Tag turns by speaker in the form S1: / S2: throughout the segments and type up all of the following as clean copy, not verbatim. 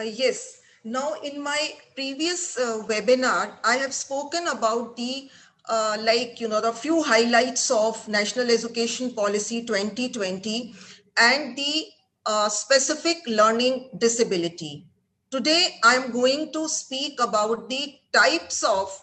S1: Yes. Now, in my previous webinar, I have spoken about the the few highlights of National Education Policy 2020 and the specific learning disability. Today, I'm going to speak about the types of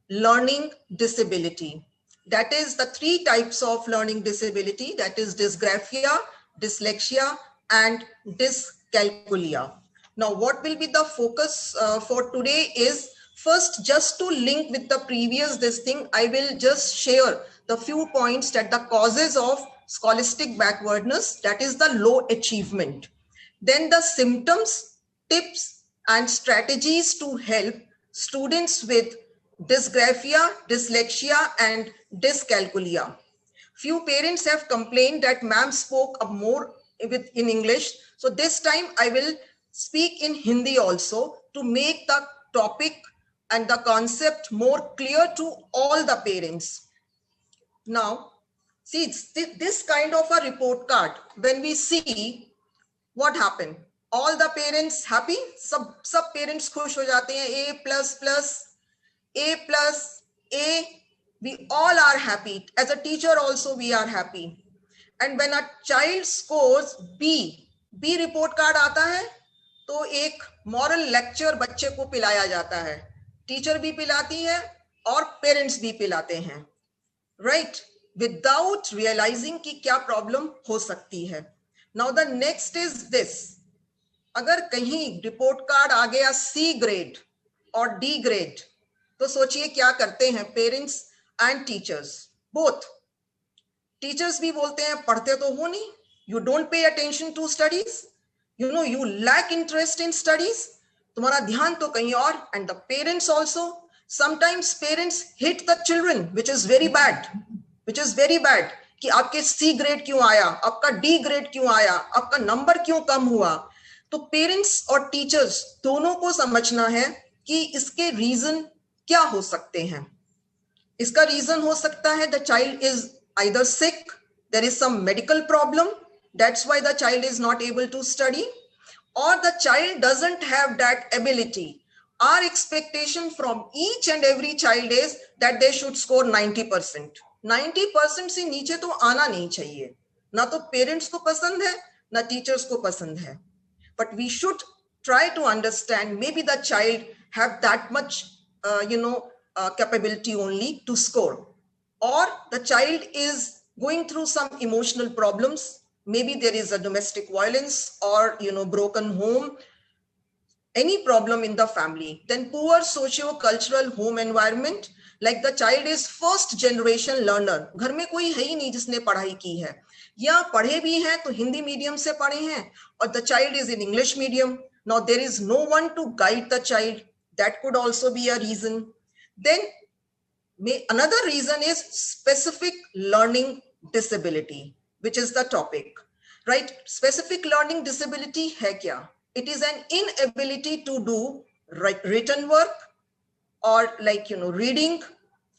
S1: learning disability. That is the three types of learning disability, that is dysgraphia, dyslexia, and dyscalculia. Now, what will be the focus for today is first, just to link with the previous this thing, I will just share the few points that the causes of scholastic backwardness, that is the low achievement. Then the symptoms, tips, and strategies to help students with dysgraphia, dyslexia, and dyscalculia. Few parents have complained that ma'am spoke more in English. So this time I will speak in Hindi also to make the topic and the concept more clear to all the parents. Now, see, this kind of a report card, when we see what happened, all the parents happy, सब parents खुश हो जाते हैं, A plus plus, A plus, A, we all are happy. As a teacher also we are happy. And when a child scores B report card आता है, तो एक moral lecture बच्चे को पिलाया जाता है, टीचर भी पिलाती है और पेरेंट्स भी पिलाते हैं, right? Without realizing कि क्या प्रॉब्लम हो सकती है. Now the next is this. अगर कहीं रिपोर्ट कार्ड आ गया C ग्रेड और D ग्रेड, तो सोचिए क्या करते हैं parents and teachers both. Teachers भी बोलते हैं पढ़ते तो हो नहीं, you don't pay attention to studies, you lack interest in studies, तुम्हारा ध्यान तो कहीं और. And the parents also, sometimes parents hit the children, which is very bad, कि आपके C ग्रेड क्यों आया, आपका D ग्रेड क्यों आया, आपका नंबर क्यों कम हुआ. तो पेरेंट्स और टीचर्स दोनों को समझना है कि इसके रीजन क्या हो सकते हैं. इसका रीजन हो सकता है the child is either sick, there is some medical problem, that's why the child is not able to study, or the child doesn't have that ability. Our expectation from each and every child is that they should score 90%. 90% से नीचे तो आना नहीं चाहिए, ना तो parents को पसंद है ना टीचर्स को पसंद है. But we should try to understand maybe the child have that much capability only to score, or the child is going through some emotional problems, maybe there is a domestic violence or broken home, any problem in the family. Then poor socio-cultural home environment, like the child is first generation learner, घर में कोई है ही नहीं जिसने पढ़ाई की है, या पढ़े भी हैं तो हिंदी मीडियम से पढ़े हैं, और the child is in English medium. Now there is no one to guide the child, that could also be a reason. Then another reason is specific learning disability, which is the topic, right? Specific learning disability hai kya? It is an inability to do written work or reading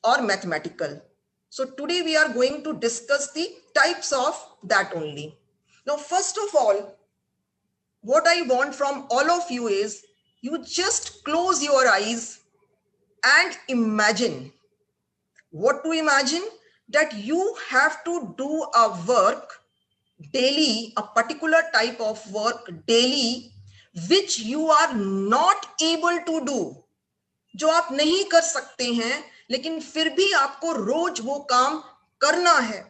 S1: or mathematical. So today we are going to discuss the types of that only. Now, first of all, what I want from all of you is you just close your eyes and imagine. What to imagine? That you have to do a work daily, a particular type of work daily, which you are not able to do. जो आप नहीं कर सकते हैं, लेकिन फिर भी आपको रोज वो काम करना है.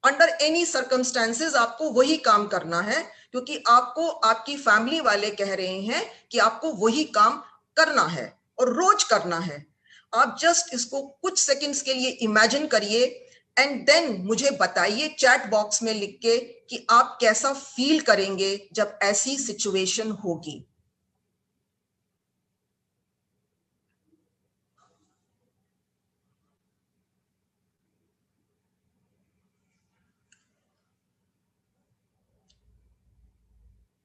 S1: अंडर एनी सर्कमस्टेंसेस आपको वही काम करना है, क्योंकि आपको आपकी फैमिली वाले कह रहे हैं कि आपको वही काम करना है और रोज करना है. आप जस्ट इसको कुछ सेकंड्स के लिए इमेजिन करिए एंड देन मुझे बताइए चैट बॉक्स में लिख के कि आप कैसा फील करेंगे जब ऐसी सिचुएशन होगी.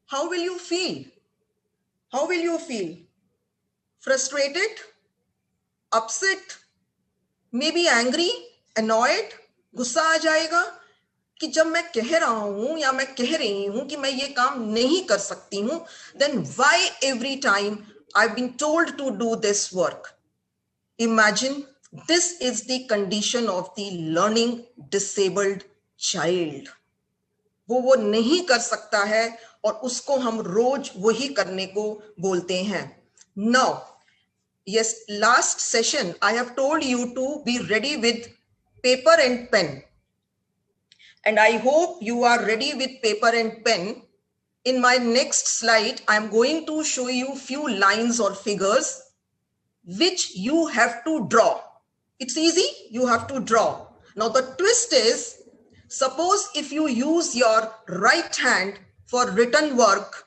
S1: How will you feel? How will you feel? Frustrated? Upset? Maybe angry? Annoyed? गुस्सा आ जाएगा? कि जब मैं कह रहा हूं या मैं कह रही हूं कि मैं ये काम नहीं कर सकती हूं, then why every time I've been told to do this work? Imagine this is the condition of the learning disabled child. वो नहीं कर सकता है और उसको हम रोज वही करने को बोलते हैं. Now, yes, last session I have told you to be ready with paper and pen. And I hope you are ready with paper and pen. In my next slide, I'm going to show you few lines or figures which you have to draw. It's easy, you have to draw. Now the twist is, suppose if you use your right hand for written work,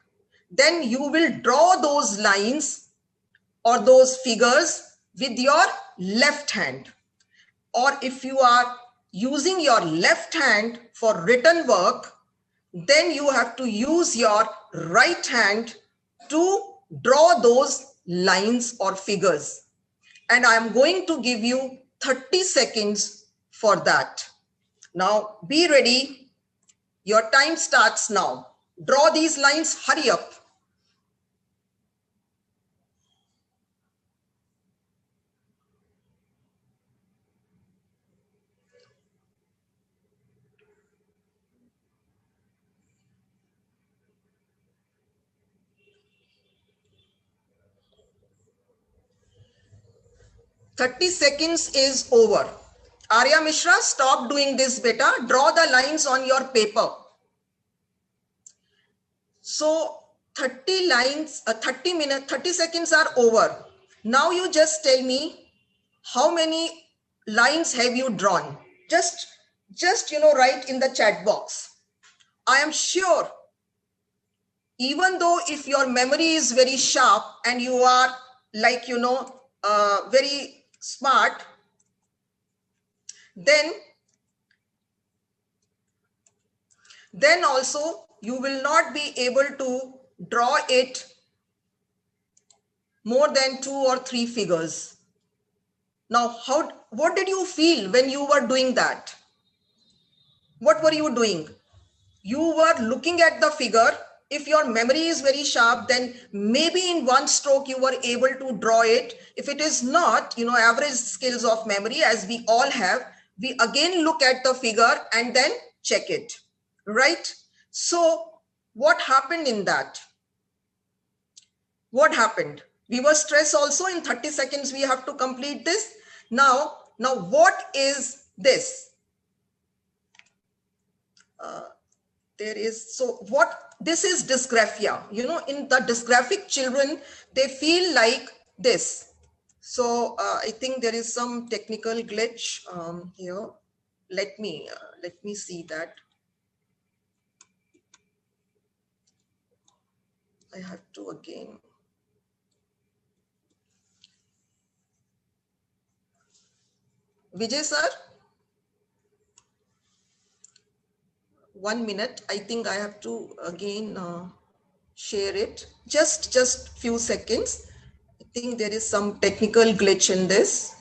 S1: then you will draw those lines or those figures with your left hand. Or if you are using your left hand for written work, then you have to use your right hand to draw those lines or figures. And I am going to give you 30 seconds for that. Now be ready. Your time starts now. Draw these lines, hurry up. 30 seconds is over. Arya Mishra, stop doing this beta. Draw the lines on your paper. So 30 lines, 30 seconds are over. Now you just tell me how many lines have you drawn? Just write in the chat box. I am sure, even though if your memory is very sharp and you are like, very smart, then also you will not be able to draw it more than 2 or 3 figures. Now, what did you feel when you were doing that? What were you doing? You were looking at the figure. If your memory is very sharp, then maybe in one stroke you were able to draw it. If it is not, average skills of memory, as we all have, we again look at the figure and then check it, right? So what happened in that? What happened? We were stressed also. In 30 seconds we have to complete this. Now what is this? This is dysgraphia. In the dysgraphic children, they feel like this. So I think there is some technical glitch here. Let me see that. I have to again. Vijay sir, 1 minute. I think I have to again share it. Just few seconds. I think there is some technical glitch in this.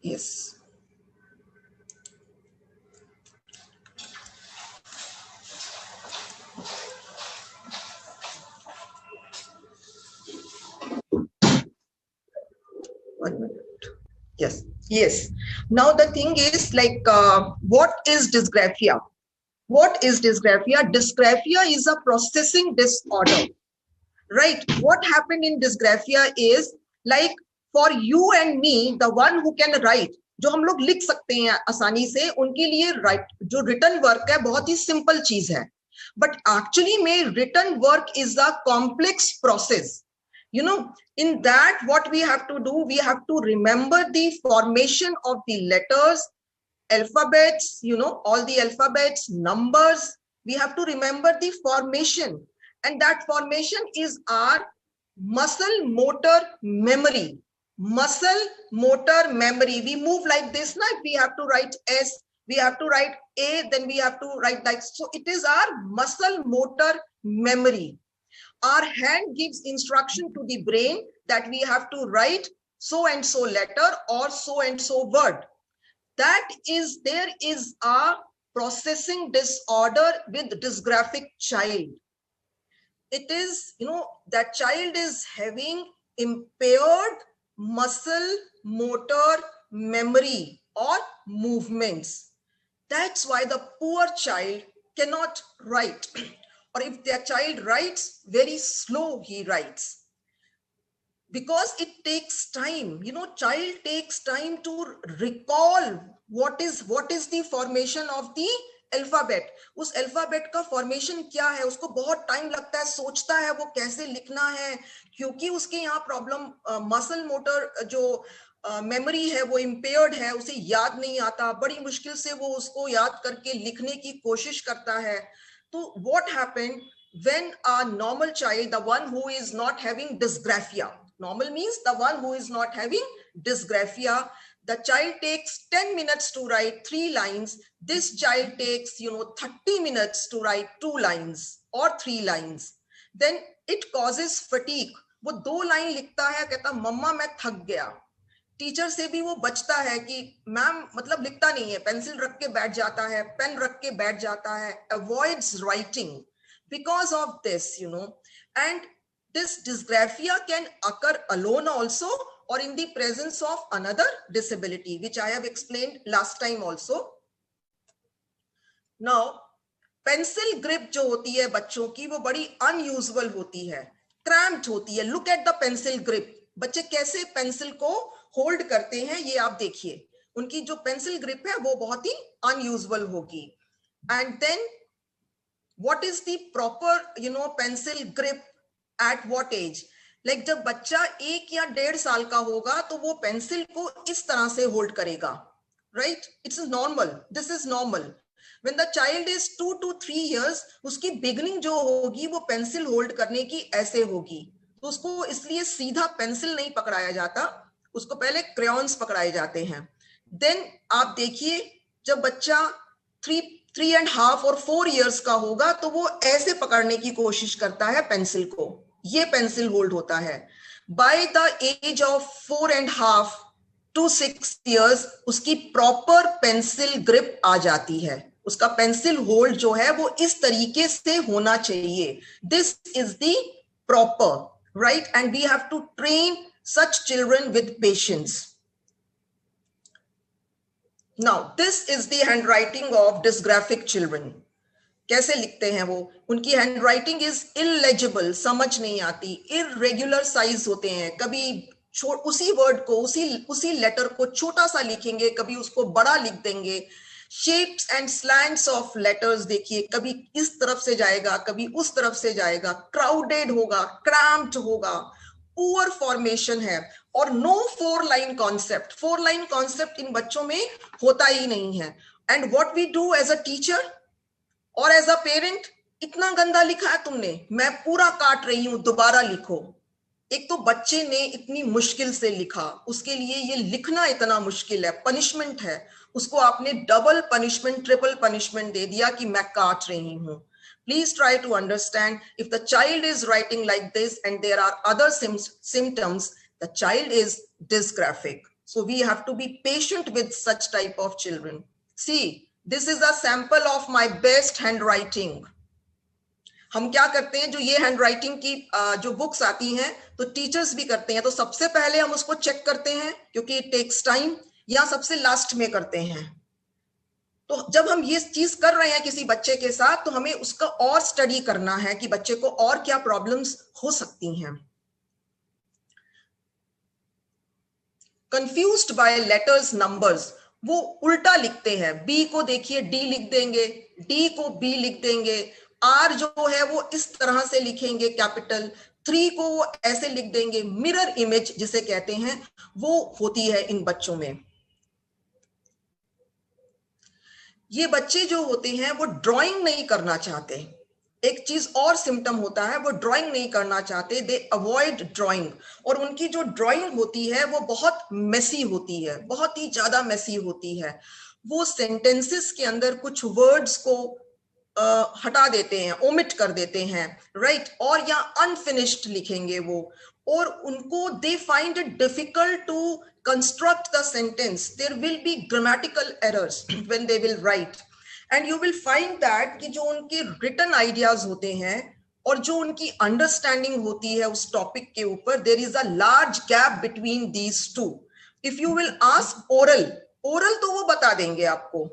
S1: Yes. Yes. Now the thing is like, what is dysgraphia? What is dysgraphia? Dysgraphia is a processing disorder, right? What happened in dysgraphia is like for you and me, the one who can write, जो हम लोग लिख सकते हैं आसानी से, उनके लिए जो written work है बहुत ही simple चीज है. But actually में written work is a complex process. In that, what we have to do, we have to remember the formation of the letters, alphabets, all the alphabets, numbers. We have to remember the formation, and that formation is our muscle motor memory. Muscle motor memory. We move like this, like we have to write S, we have to write A, then we have to write like so. It is our muscle motor memory. our hand gives instruction to the brain that we have to write so and so letter or so and so word. That is, there is a processing disorder with dysgraphic child. It is, that child is having impaired muscle, motor, memory or movements. That's why the poor child cannot write. Or if their child writes, very slow he writes. Because it takes time, child takes time to recall what is the formation of the alphabet. उस alphabet का formation क्या है, उसको बहुत time लगता है, सोचता है वो कैसे लिखना है, क्योंकि उसके यहाँ प्रॉब्लम मसल मोटर जो मेमोरी है वो इम्पेयर्ड है, उसे याद नहीं आता, बड़ी मुश्किल से वो उसको याद करके लिखने की कोशिश करता है. तो what happened when a normal child, the one who is not having dysgraphia, normal means the one who is not having dysgraphia, the child takes 10 minutes to write 3 lines. This child takes 30 minutes to write 2 lines or 3 lines. Then it causes fatigue. वो 2 line लिखता है, कहता मम्मा मैं थक गया. Teacher से भी वो बचता है कि मैम मतलब लिखता नहीं है, पेंसिल रख के बैठ जाता है, पेन रख के बैठ जाता है, avoids writing because of this, and this dysgraphia can occur alone also or in the presence of another disability, which I have explained last time also. Now, pencil grip जो होती है बच्चों की वो बड़ी unusual होती है, cramped होती है. Look at the pencil grip. बच्चे कैसे पेंसिल को होल्ड करते हैं ये आप देखिए. उनकी जो पेंसिल ग्रिप है वो बहुत ही unusual होगी. And then what is the proper pencil grip at what age? Like जब बच्चा 1 या 1.5 साल का होगा तो वो पेंसिल को इस तरह से होल्ड करेगा, right? It's normal. This is normal. When the child is 2 to 3 years, उसकी बिगनिंग जो होगी वो पेंसिल होल्ड करने की ऐसे होगी. तो उसको इसलिए सीधा पेंसिल नहीं पकड़ाया जाता, उसको पहले क्रेयॉन्स पकड़ाए जाते हैं. देन आप देखिए जब बच्चा 3.5 और 4 इयर्स का होगा तो वो ऐसे पकड़ने की कोशिश करता है पेंसिल को, ये पेंसिल होल्ड होता है. By the age of 4.5 to 6 years उसकी प्रॉपर पेंसिल ग्रिप आ जाती है, उसका पेंसिल होल्ड जो है वो इस तरीके से होना चाहिए. This is the proper, right? And we have to train such children with patience. Now, this is the handwriting of dysgraphic children. कैसे लिखते हैं वो? उनकी हैंडराइटिंग इज इलेजिबल, समझ नहीं आती, इरेगुलर साइज होते हैं, कभी उसी वर्ड को उसी लेटर को छोटा सा लिखेंगे, कभी उसको बड़ा लिख देंगे. शेप्स एंड स्लैंट्स ऑफ लेटर्स देखिए, कभी इस तरफ से जाएगा, कभी उस तरफ से जाएगा, क्राउडेड होगा, क्रैम्प्ड होगा, पुअर फॉर्मेशन है. और no 4 line concept, 4 line concept इन बच्चों में होता ही नहीं है. And what we do as a teacher और एज अ पेरेंट, इतना गंदा लिखा है तुमने, मैं पूरा काट रही हूं, दोबारा लिखो. एक तो बच्चे ने इतनी मुश्किल से लिखा, उसके लिए ये लिखना इतना मुश्किल है, पनिशमेंट है, उसको आपने डबल पनिशमेंट, ट्रिपल पनिशमेंट दे दिया कि मैं काट रही हूं. Please try to understand, if the child is writing like this and there are other symptoms, the child is dysgraphic. So we have to be patient with such type of children. See, this is a sample of my best handwriting. हम क्या करते हैं, जो ये handwriting की जो books आती हैं तो टीचर्स भी करते हैं, तो सबसे पहले हम उसको चेक करते हैं क्योंकि इट टेक्स टाइम, या सबसे लास्ट में करते हैं. तो जब हम ये चीज कर रहे हैं किसी बच्चे के साथ तो हमें उसका और स्टडी करना है कि बच्चे को और क्या प्रॉब्लम्स हो सकती हैं. कंफ्यूज्ड बाय लेटर्स, नंबर्स, वो उल्टा लिखते हैं. बी को देखिए डी लिख देंगे, डी को बी लिख देंगे, आर जो है वो इस तरह से लिखेंगे कैपिटल, 3 को वो ऐसे लिख देंगे. मिरर इमेज जिसे कहते हैं वो होती है इन बच्चों में. ये बच्चे जो होते हैं वो ड्राइंग नहीं करना चाहते. एक चीज और सिम्टम होता है, वो ड्राइंग नहीं करना चाहते, दे अवॉइड ड्राइंग. और उनकी जो ड्राइंग होती है वो बहुत मेसी होती है, बहुत ही ज्यादा मेसी होती है. वो सेंटेंसेस के अंदर कुछ वर्ड्स को हटा देते हैं, ओमिट कर देते हैं, राइट, और या अनफिनिश्ड लिखेंगे वो, और उनको they find it difficult to construct the sentence. There will be grammatical errors when they will write, and you will find that कि जो उनके written ideas होते हैं और जो उनकी understanding होती है उस topic के ऊपर, there is a large gap between these two. If you will ask oral तो वो बता देंगे आपको,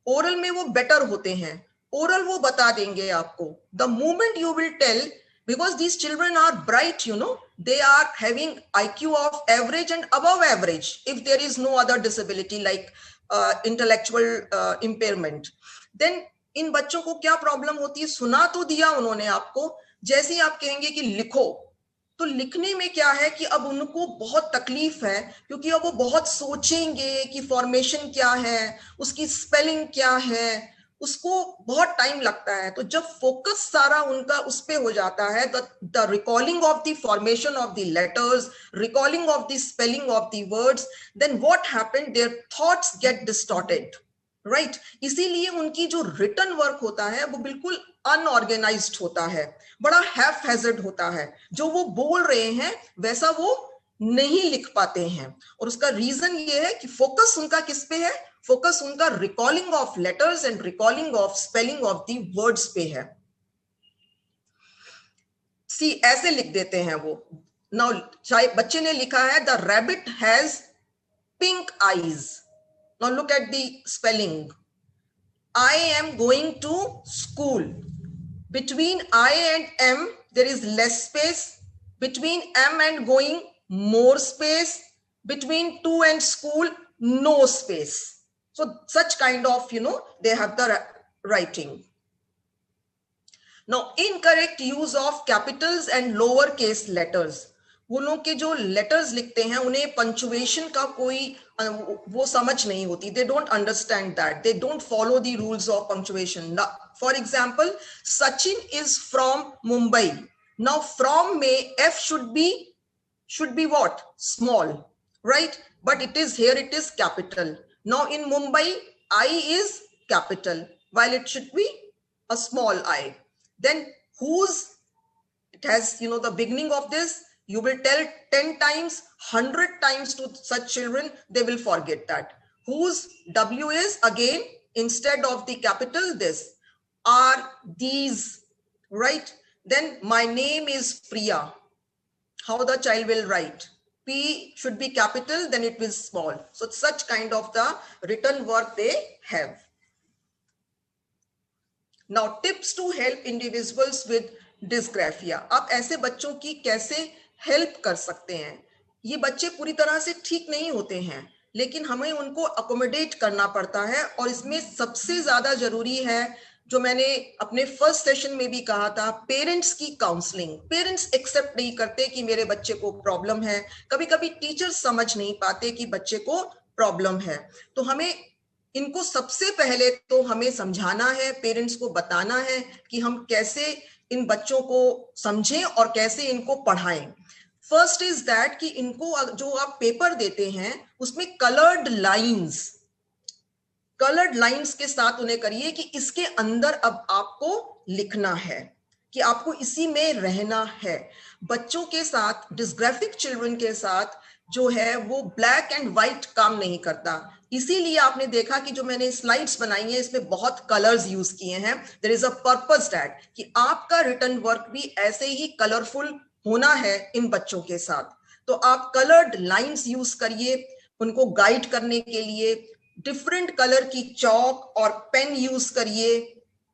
S1: oral में वो better होते हैं, oral वो बता देंगे आपको. The moment you will tell, because these children are bright, you know, they are having IQ of average and above average if there is no other disability like intellectual impairment. Then इन बच्चों को क्या problem होती है, सुना तो दिया उन्होंने आपको, जैसे ही आप कहेंगे कि लिखो, तो लिखने में क्या है कि अब उनको बहुत तकलीफ है, क्योंकि अब वो बहुत सोचेंगे कि फॉर्मेशन क्या है, उसकी स्पेलिंग क्या है, उसको बहुत टाइम लगता है. तो जब फोकस सारा उनका उस पे हो जाता है, the recalling of the formation of the letters, recalling of the spelling of the words, then what happened, their thoughts get distorted, right. इसीलिए उनकी जो रिटन वर्क होता है वो बिल्कुल अनऑर्गेनाइज्ड होता है, बड़ा हैफ-हैज़र्ड होता है. जो वो बोल रहे हैं वैसा वो नहीं लिख पाते हैं, और उसका रीजन ये है कि फोकस उनका किस पे है, फोकस उनका recalling of letters and recalling of spelling of the words पे है. सी ऐसे लिख देते हैं वो. नाउ बच्चे ने लिखा है the rabbit has pink eyes. Now look at the spelling. I am going to school. Between I and M there is less space. Between M and going, more space. Between to and school, no space. So such kind of, you know, they have the writing. Now incorrect use of capitals and lowercase letters. वो लोग के जो letters लिखते हैं उन्हें punctuation का कोई वो समझ नहीं होती. They don't understand that, they don't follow the rules of punctuation. For example, Sachin is from Mumbai. Now from में F should be what, small, right, but it is here it is capital. Now in Mumbai I is capital while it should be a small I. Then whose, it has, you know, the beginning of this, you will tell 10 times, 100 times to such children, they will forget that. Whose W is again, instead of the capital, this, are these, right? Then my name is Priya. How the child will write? P should be capital, then it is small. So such kind of the written work they have. Now tips to help individuals with dysgraphia. आप ऐसे बच्चों की कैसे help कर सकते हैं? ये बच्चे पूरी तरह से ठीक नहीं होते हैं, लेकिन हमें उनको अकोमोडेट करना पड़ता है, और इसमें सबसे ज्यादा जरूरी है, जो मैंने अपने फर्स्ट सेशन में भी कहा था, पेरेंट्स की काउंसलिंग. पेरेंट्स एक्सेप्ट नहीं करते कि मेरे बच्चे को प्रॉब्लम है. कभी कभी टीचर्स समझ नहीं पाते कि बच्चे को प्रॉब्लम है. तो हमें इनको सबसे पहले तो हमें समझाना है, पेरेंट्स को बताना है कि हम कैसे इन बच्चों को समझें और कैसे इनको पढ़ाएं. फर्स्ट इज दैट कि इनको जो आप पेपर देते हैं उसमें कलर्ड लाइंस के साथ उन्हें करिए कि इसके अंदर अब आपको लिखना है, कि आपको इसी में रहना है. बच्चों के साथ, डिस्ग्राफिक चिल्ड्रन के साथ जो है वो ब्लैक एंड व्हाइट काम नहीं करता. इसीलिए आपने देखा कि जो मैंने स्लाइड्स बनाई हैं इसमें बहुत कलर्स यूज किए हैं. There is a purpose that कि आपका रिटन वर्क भी ऐसे ही कलरफुल होना है इन बच्चों के साथ. तो आप कलर्ड लाइंस यूज करिए उनको गाइड करने के लिए. डिफरेंट कलर की चौक और पेन यूज करिए,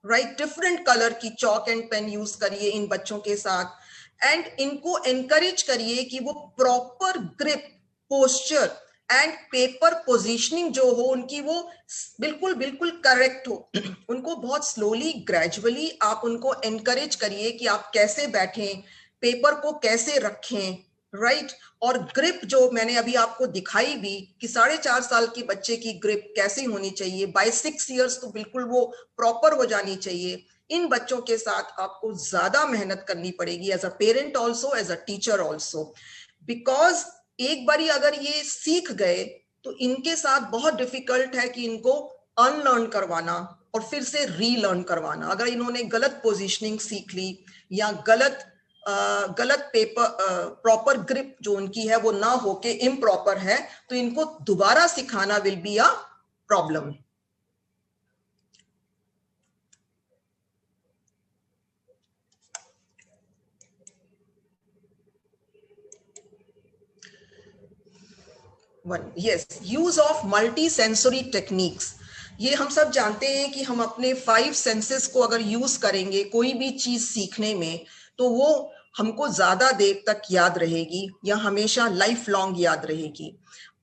S1: राइट, डिफरेंट कलर की चौक एंड पेन यूज करिए इन बच्चों के साथ. एंड इनको एनकरेज करिए कि वो proper grip, posture and paper positioning जो हो उनकी वो बिल्कुल करेक्ट हो. उनको बहुत स्लोली, ग्रेजुअली आप उनको एनकरेज करिए कि आप कैसे बैठें, पेपर को कैसे रखें, राइट. और ग्रिप जो मैंने अभी आपको दिखाई भी कि 4.5 साल के बच्चे की ग्रिप कैसी होनी चाहिए, बाय 6 इयर्स तो बिल्कुल वो प्रॉपर हो जानी चाहिए. इन बच्चों के साथ आपको ज्यादा मेहनत करनी पड़ेगी, as a parent also, as a teacher also, because एक बारी अगर ये सीख गए तो इनके साथ बहुत डिफिकल्ट है कि इनको अनलर्न करवाना, और फिर से रीलर्न करवाना। अगर इन्होंने गलत पोजीशनिंग सीख ली या गलत पेपर प्रॉपर ग्रिप जो उनकी है वो ना होके इम्प्रॉपर है, तो इनको दोबारा सिखाना will be a problem. Yes, use of multi-sensory techniques। ये हम सब जानते हैं कि हम अपने 5 सेंसेस को अगर यूज करेंगे कोई भी चीज सीखने में, तो वो हमको ज्यादा देर तक याद रहेगी या हमेशा लाइफ लॉन्ग याद रहेगी।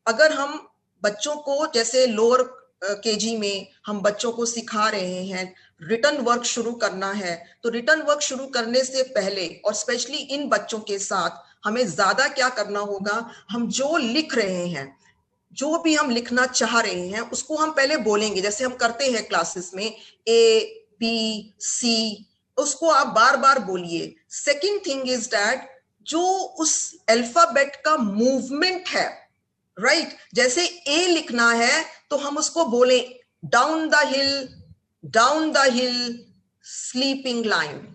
S1: अगर हम बच्चों को, जैसे लोअर केजी में हम बच्चों को सिखा रहे हैं रिटर्न वर्क शुरू करना है, तो रिटर्न वर्क शुरू करने से पहले और स्पेशली इन बच्चों के साथ हमें ज्यादा क्या करना होगा, हम जो लिख रहे हैं, जो भी हम लिखना चाह रहे हैं, उसको हम पहले बोलेंगे जैसे हम करते हैं क्लासेस में, ए बी सी, उसको आप बार बार बोलिए। सेकंड थिंग इज दैट जो उस अल्फाबेट का मूवमेंट है, राइट, जैसे ए लिखना है तो हम उसको बोले down the hill, down the hill, sleeping line,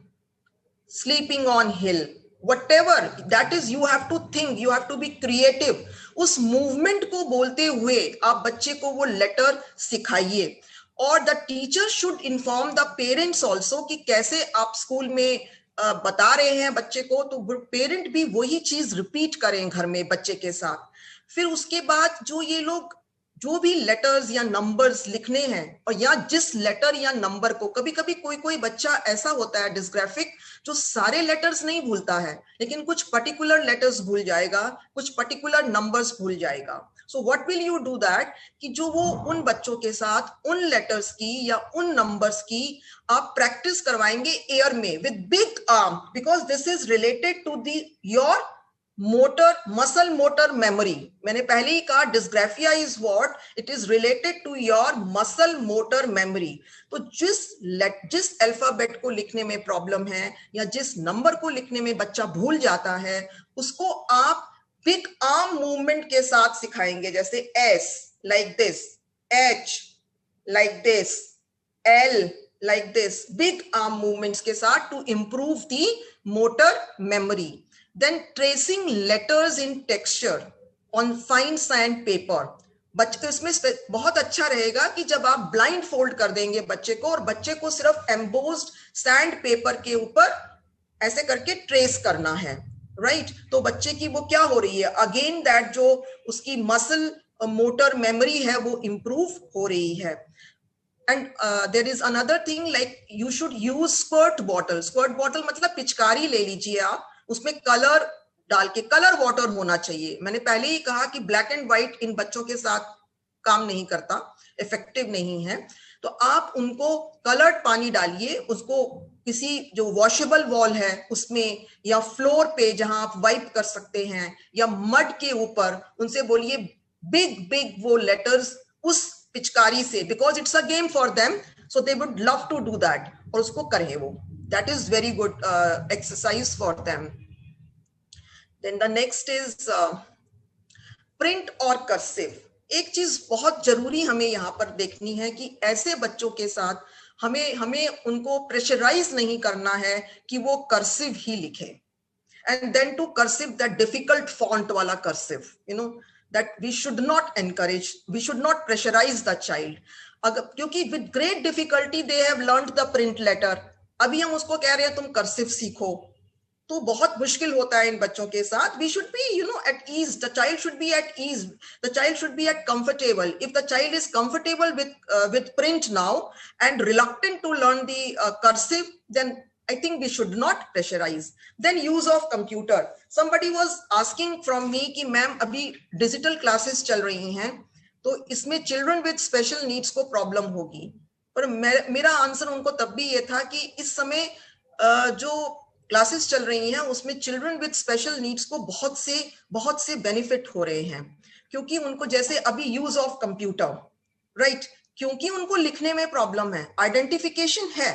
S1: sleeping on hill, whatever that is, you have to think, you have to be creative। उस मूवमेंट को बोलते हुए आप बच्चे को वो लेटर सिखाइए। और the teacher should inform the parents also कि कैसे आप स्कूल में बता रहे हैं बच्चे को, तो पेरेंट भी वही चीज रिपीट करें घर में बच्चे के साथ। फिर उसके बाद जो ये लोग जो भी लेटर्स या नंबर्स लिखने हैं, और या जिस लेटर या नंबर को, कभी कभी कोई बच्चा ऐसा होता है डिस्ग्राफिक जो सारे लेटर्स नहीं भूलता है, लेकिन कुछ पर्टिकुलर लेटर्स भूल जाएगा, कुछ पर्टिकुलर नंबर्स भूल जाएगा। So what will you do that कि जो वो उन बच्चों के साथ उन लेटर्स की या उन नंबर्स की आप प्रैक्टिस करवाएंगे एयर में with big arm, because this is related to the your motor muscle motor memory. मैंने पहले ही कहा dysgraphia is what, it is related to your muscle motor memory. तो जिस अल्फाबेट को लिखने में प्रॉब्लम है या जिस नंबर को लिखने में बच्चा भूल जाता है, उसको आप बिग आर्म मूवमेंट के साथ सिखाएंगे, जैसे S like this, H like this, L like this, big arm movements के साथ to improve the motor memory. Then tracing letters in texture on fine sand paper। बच्चे इसमें बहुत अच्छा रहेगा कि जब आप ब्लाइंड फोल्ड कर देंगे बच्चे को और बच्चे को सिर्फ एम्बोस्ड सैंड पेपर के ऊपर ऐसे करके ट्रेस करना है, राइट। तो बच्चे की वो क्या हो रही है, अगेन दैट जो उसकी मसल मोटर मेमोरी है वो इंप्रूव हो रही है। And there is another thing, like you should use squirt bottle। squirt bottle मतलब पिचकारी ले लीजिए आप, उसमें कलर डाल के, कलर वाटर होना चाहिए। मैंने पहले ही कहा कि ब्लैक एंड व्हाइट इन बच्चों के साथ काम नहीं करता, इफेक्टिव नहीं है। तो आप उनको कलर्ड पानी डालिए, उसको किसी जो वॉशेबल वॉल है उसमें या फ्लोर पे जहां आप वाइप कर सकते हैं या मड के ऊपर, उनसे बोलिए बिग बिग वो लेटर्स उस पिचकारी से, because it's a game for them, so they would love to do that, और उसको करें वो। That is very good exercise for them. Then the next is print और कर्सिव। एक चीज बहुत जरूरी हमें यहाँ पर देखनी है कि ऐसे बच्चों के साथ हमें उनको प्रेशराइज नहीं करना है कि वो कर्सिव ही लिखे, and then to cursive, that difficult font wala cursive, you know, that we should not encourage, we should not pressurize the child। अगर क्योंकि with great difficulty they have learned the print letter, अभी हम उसको कह रहे हैं तुम cursive सीखो, तो बहुत मुश्किल होता है इन बच्चों के साथ। We should be, you know, at ease, the child should be at ease, the child should be at comfortable। If the child is comfortable with print now and reluctant to learn the cursive, then I think we should not pressurize। Then use of computer। Somebody was asking from me कि ma'am अभी digital classes चल रही हैं, तो इसमें children with special needs को problem होगी। पर मेरा आंसर उनको तब भी ये था कि इस समय जो क्लासेस चल रही हैं उसमें चिल्ड्रन विद स्पेशल नीड्स को बहुत से बेनिफिट हो रहे हैं, क्योंकि उनको जैसे अभी यूज ऑफ कंप्यूटर, राइट, क्योंकि उनको लिखने में प्रॉब्लम है, आइडेंटिफिकेशन है,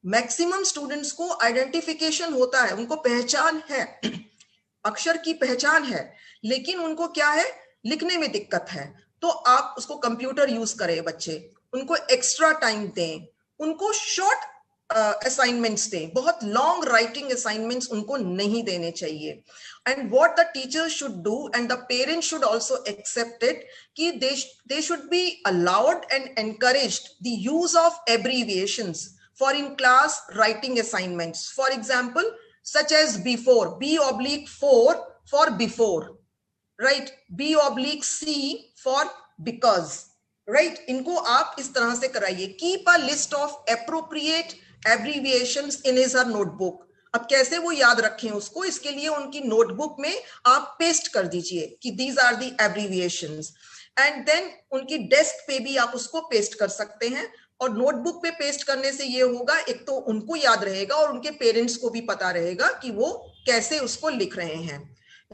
S1: मैक्सिमम स्टूडेंट्स को आइडेंटिफिकेशन होता है, उनको पहचान है, अक्षर की पहचान है, लेकिन उनको क्या है, लिखने में दिक्कत है। तो आप उसको कंप्यूटर यूज करें बच्चे, उनको एक्स्ट्रा टाइम दें, उनको शॉर्ट असाइनमेंट्स दें, बहुत लॉन्ग राइटिंग असाइनमेंट्स उनको नहीं देने चाहिए. And what the teachers should do and the parents should also accept it, कि they should be allowed and encouraged the use of abbreviations for in class writing assignments. For example, such as before, B/4 for before, right? B/C for because, right? इनको आप इस तरह से कराइए. Keep a list of appropriate abbreviations in his or notebook. अब कैसे वो याद रखें उसको, इसके लिए उनकी नोटबुक में आप पेस्ट कर दीजिए कि these are the abbreviations, and then उनकी डेस्क पे भी आप उसको पेस्ट कर सकते हैं. और नोटबुक पे पेस्ट करने से ये होगा, एक तो उनको याद रहेगा और उनके पेरेंट्स को भी पता रहेगा कि वो कैसे उसको लिख रहे हैं.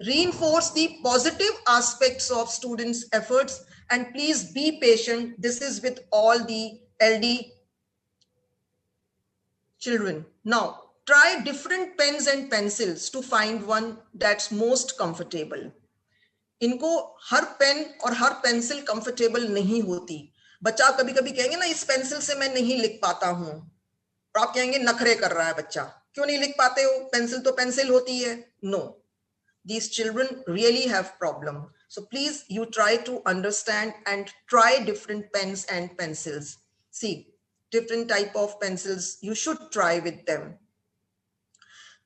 S1: Reinforce the positive aspects of students' efforts and please be patient. This is with all the LD children. Now, try different pens and pencils to find one that's most comfortable. इनको हर पेन और हर pencil comfortable नहीं होती. बच्चा कभी कभी कहेंगे ना, इस पेंसिल से मैं नहीं लिख पाता हूं, और आप कहेंगे नखरे कर रहा है बच्चा, क्यों नहीं लिख पाते हो, पेंसिल तो पेंसिल होती है. No, these children really have problem. So please, you try to understand and try different pens and pencils. See, different type of pencils you should try with them.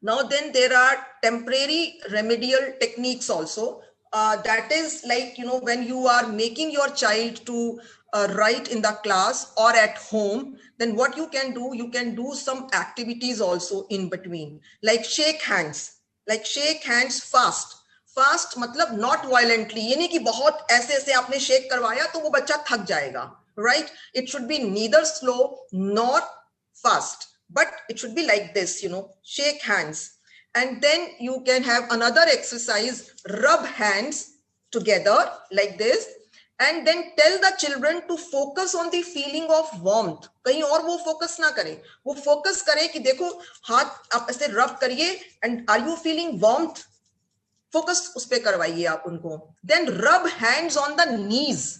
S1: Now then, there are temporary remedial techniques also. That is like, you know, when you are making your child to write in the class or at home, then what you can do some activities also in between, like shake hands. Like shake hands fast. Fast मतलब not violently, ये नहीं कि बहुत ऐसे ऐसे आपने shake करवाया तो वो बच्चा थक जाएगा, right? It should be neither slow nor fast, but it should be like this, you know, shake hands. And then you can have another exercise, rub hands together like this, and then tell the children to focus on the feeling of warmth. कहीं और वो focus ना करें, वो focus करें कि देखो हाथ आप ऐसे rub करिए and are you feeling warmth? Focus उस पे करवाइए आप उनको. Then rub hands on the knees.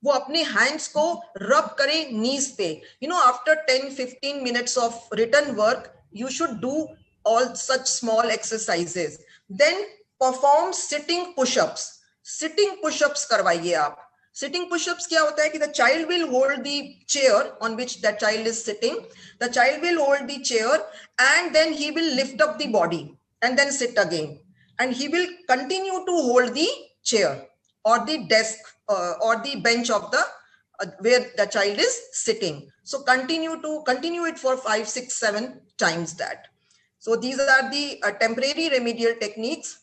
S1: वो अपने hands को rub करें knees पे. You know, after 10-15 minutes of written work, you should do all such small exercises. Then perform sitting push-ups. Sitting push-ups करवाइए आप. Sitting push-ups क्या होता है कि the child will hold the chair on which that child is sitting. The child will hold the chair and then he will lift up the body and then sit again. And he will continue to hold the chair or the desk or the bench of the where the child is sitting. So continue it for 5, 6, 7 times that. So these are the temporary remedial techniques.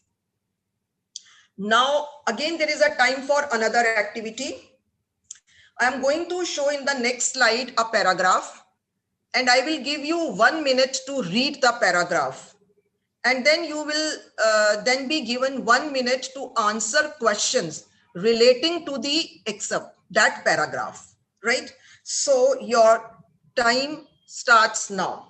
S1: Now, again, there is a time for another activity. I am going to show in the next slide a paragraph, and I will give you 1 minute to read the paragraph. And then you will then be given 1 minute to answer questions relating to the excerpt, that paragraph, right? So your time starts now.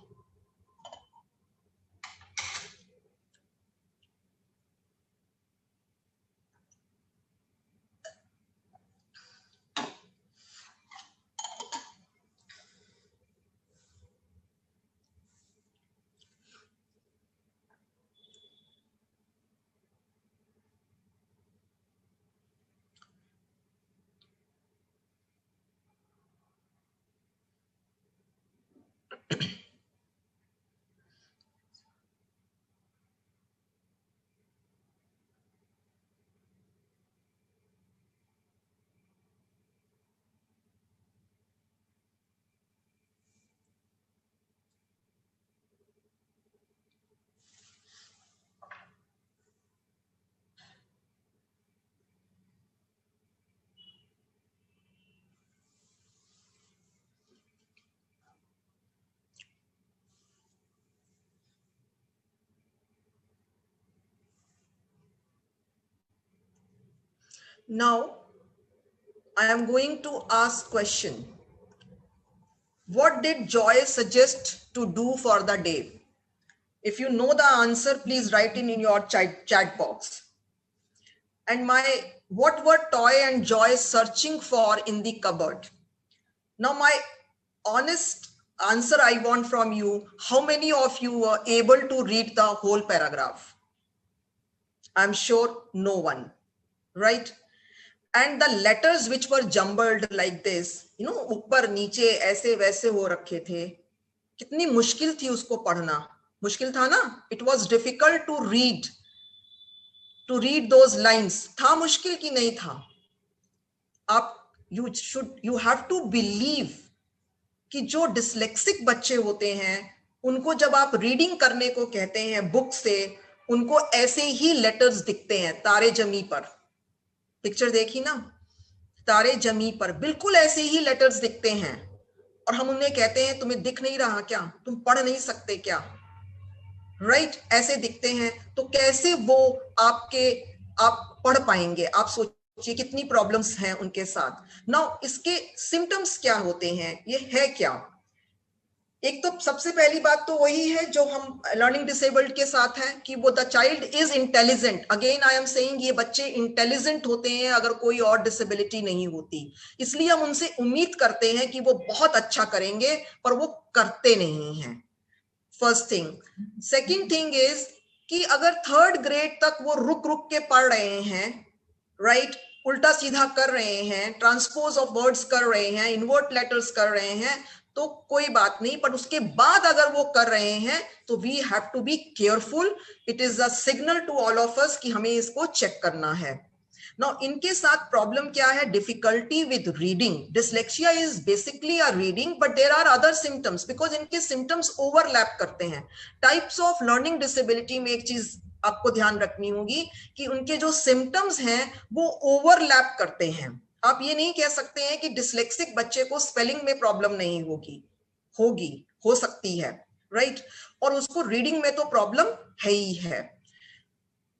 S1: Now, I am going to ask question. What did Joy suggest to do for the day? If you know the answer, please write in your chat box. And what were Toy and Joy searching for in the cupboard? Now, my honest answer I want from you, how many of you were able to read the whole paragraph? I'm sure no one, right? And the letters which were jumbled like this, you know, ऊपर नीचे ऐसे वैसे हो रखे थे, कितनी मुश्किल थी उसको पढ़ना. मुश्किल था ना? It was difficult to read those lines. था मुश्किल कि नहीं था? आप you have to believe कि जो डिसलेक्सिक बच्चे होते हैं उनको जब आप रीडिंग करने को कहते हैं बुक से, उनको ऐसे ही लेटर्स दिखते हैं तारे जमी पर. पिक्चर देखी ना, तारे जमी पर बिल्कुल ऐसे ही लेटर्स दिखते हैं, और हम उन्हें कहते हैं तुम्हें दिख नहीं रहा क्या, तुम पढ़ नहीं सकते क्या, राइट? ऐसे दिखते हैं. तो कैसे वो आप पढ़ पाएंगे? आप सोचिए कितनी प्रॉब्लम्स हैं उनके साथ. नाउ इसके सिम्टम्स क्या होते हैं, ये है क्या? एक तो सबसे पहली बात तो वही है जो हम लर्निंग डिसेबल्ड के साथ है कि वो the child is intelligent. Again I am saying ये बच्चे इंटेलिजेंट होते हैं अगर कोई और डिसेबिलिटी नहीं होती, इसलिए हम उनसे उम्मीद करते हैं कि वो बहुत अच्छा करेंगे, पर वो करते नहीं हैं. First thing. Second thing is कि अगर थर्ड ग्रेड तक वो रुक रुक के पढ़ रहे हैं, राइट, उल्टा सीधा कर रहे हैं, ट्रांसपोज ऑफ वर्ड्स कर रहे हैं, इन्वर्ट लेटर्स कर रहे हैं, तो कोई बात नहीं, पर उसके बाद अगर वो कर रहे हैं तो we have to be careful. It is a signal to all of us कि हमें इसको चेक करना है. नाउ इनके साथ प्रॉब्लम क्या है? Difficulty with reading. Dyslexia is basically a reading, but there are other symptoms, because इनके सिम्टम्स ओवरलैप करते हैं. टाइप्स ऑफ लर्निंग डिसेबिलिटी में एक चीज आपको ध्यान रखनी होगी कि उनके जो सिम्टम्स हैं वो ओवरलैप करते हैं. आप ये नहीं कह सकते हैं कि डिसलेक्सिक बच्चे को स्पेलिंग में प्रॉब्लम नहीं होगी, हो सकती है, राइट? और उसको रीडिंग में तो प्रॉब्लम है ही है.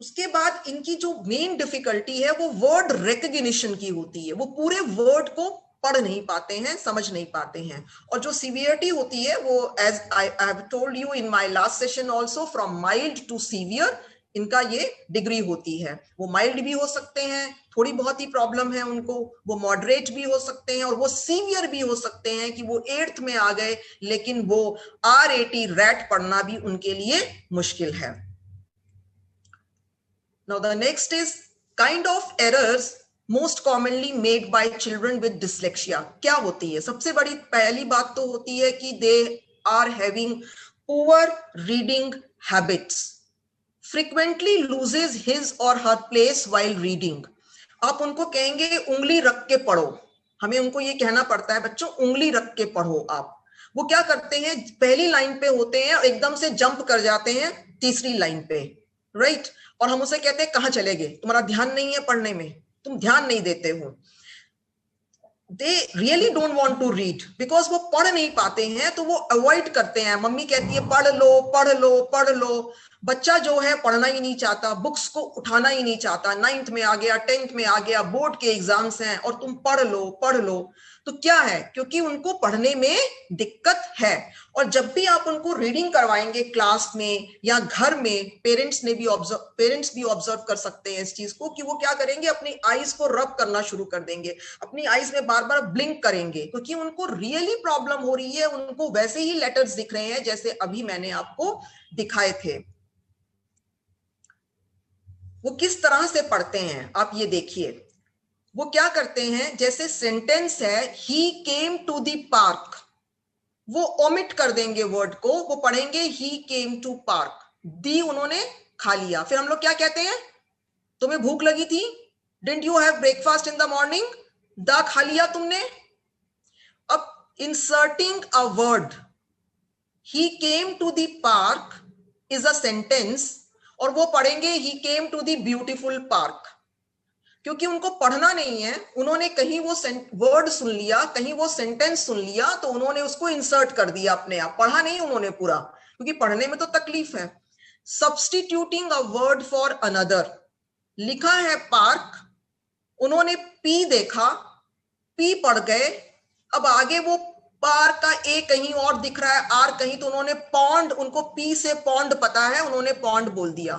S1: उसके बाद इनकी जो मेन डिफिकल्टी है वो वर्ड रिकग्निशन की होती है. वो पूरे वर्ड को पढ़ नहीं पाते हैं, समझ नहीं पाते हैं. और जो सीवियरिटी होती है वो, as I have told you in my last session also, from mild to severe इनका ये डिग्री होती है. वो माइल्ड भी हो सकते हैं, थोड़ी बहुत ही प्रॉब्लम है उनको, वो मॉडरेट भी हो सकते हैं, और वो सीवियर भी हो सकते हैं कि वो 8th में आ गए लेकिन वो R80 रैट पढ़ना भी उनके लिए मुश्किल है. Now the next is kind of errors most commonly made by children with dyslexia. क्या होती है? सबसे बड़ी पहली बात तो होती है कि they are having poor reading habits. Frequently loses his or her place while reading. आप उनको कहेंगे उंगली रख के पढ़ो, हमें उनको ये कहना पड़ता है बच्चों उंगली रख के पढ़ो आप. वो क्या करते हैं, पहली लाइन पे होते हैं और एकदम से जंप कर जाते हैं तीसरी लाइन पे, राइट? और हम उसे कहते हैं कहां चले गए, तुम्हारा ध्यान नहीं है पढ़ने में, तुम ध्यान नहीं देते हो. They really don't want to read because वो पढ़ नहीं पाते हैं, तो वो अवॉइड करते हैं. मम्मी कहती है पढ़ लो पढ़ लो पढ़ लो. बच्चा जो है पढ़ना ही नहीं चाहता, बुक्स को उठाना ही नहीं चाहता. 9th में आ गया, 10th में आ गया, बोर्ड के एग्जाम्स हैं और तुम पढ़ लो पढ़ लो. तो क्या है, क्योंकि उनको पढ़ने में दिक्कत है. और जब भी आप उनको रीडिंग करवाएंगे क्लास में या घर में, पेरेंट्स भी ऑब्जर्व कर सकते हैं इस चीज को कि वो क्या करेंगे, अपनी आईज को रब करना शुरू कर देंगे, अपनी आईज में बार बार ब्लिंक करेंगे, क्योंकि उनको रियली प्रॉब्लम हो रही है. उनको वैसे ही लेटर्स दिख रहे हैं जैसे अभी मैंने आपको दिखाए थे. वो किस तरह से पढ़ते हैं आप ये देखिए. वो क्या करते हैं, जैसे सेंटेंस है ही केम टू द पार्क, वो ओमिट कर देंगे वर्ड को, वो पढ़ेंगे ही केम टू पार्क. दी उन्होंने खा लिया. फिर हम लोग क्या कहते हैं, तुम्हें भूख लगी थी, didn't you have breakfast in the morning, द खा लिया तुमने. अब inserting a word, he came to the park is a sentence, और वो पढ़ेंगे he came to the beautiful park. क्योंकि उनको पढ़ना नहीं है, उन्होंने कहीं वो वर्ड सुन लिया, कहीं वो सेंटेंस सुन लिया, तो उन्होंने उसको इंसर्ट कर दिया अपने आप. पढ़ा नहीं उन्होंने पूरा, क्योंकि पढ़ने में तो तकलीफ है. Substituting a word for another, लिखा है पार्क, उन्होंने पी देखा, पी पढ़ गए. अब आगे वो पार का ए कहीं और दिख रहा है, आर कहीं, तो उन्होंने पॉन्ड, उनको पी से पॉन्ड पता है, उन्होंने पॉन्ड बोल दिया.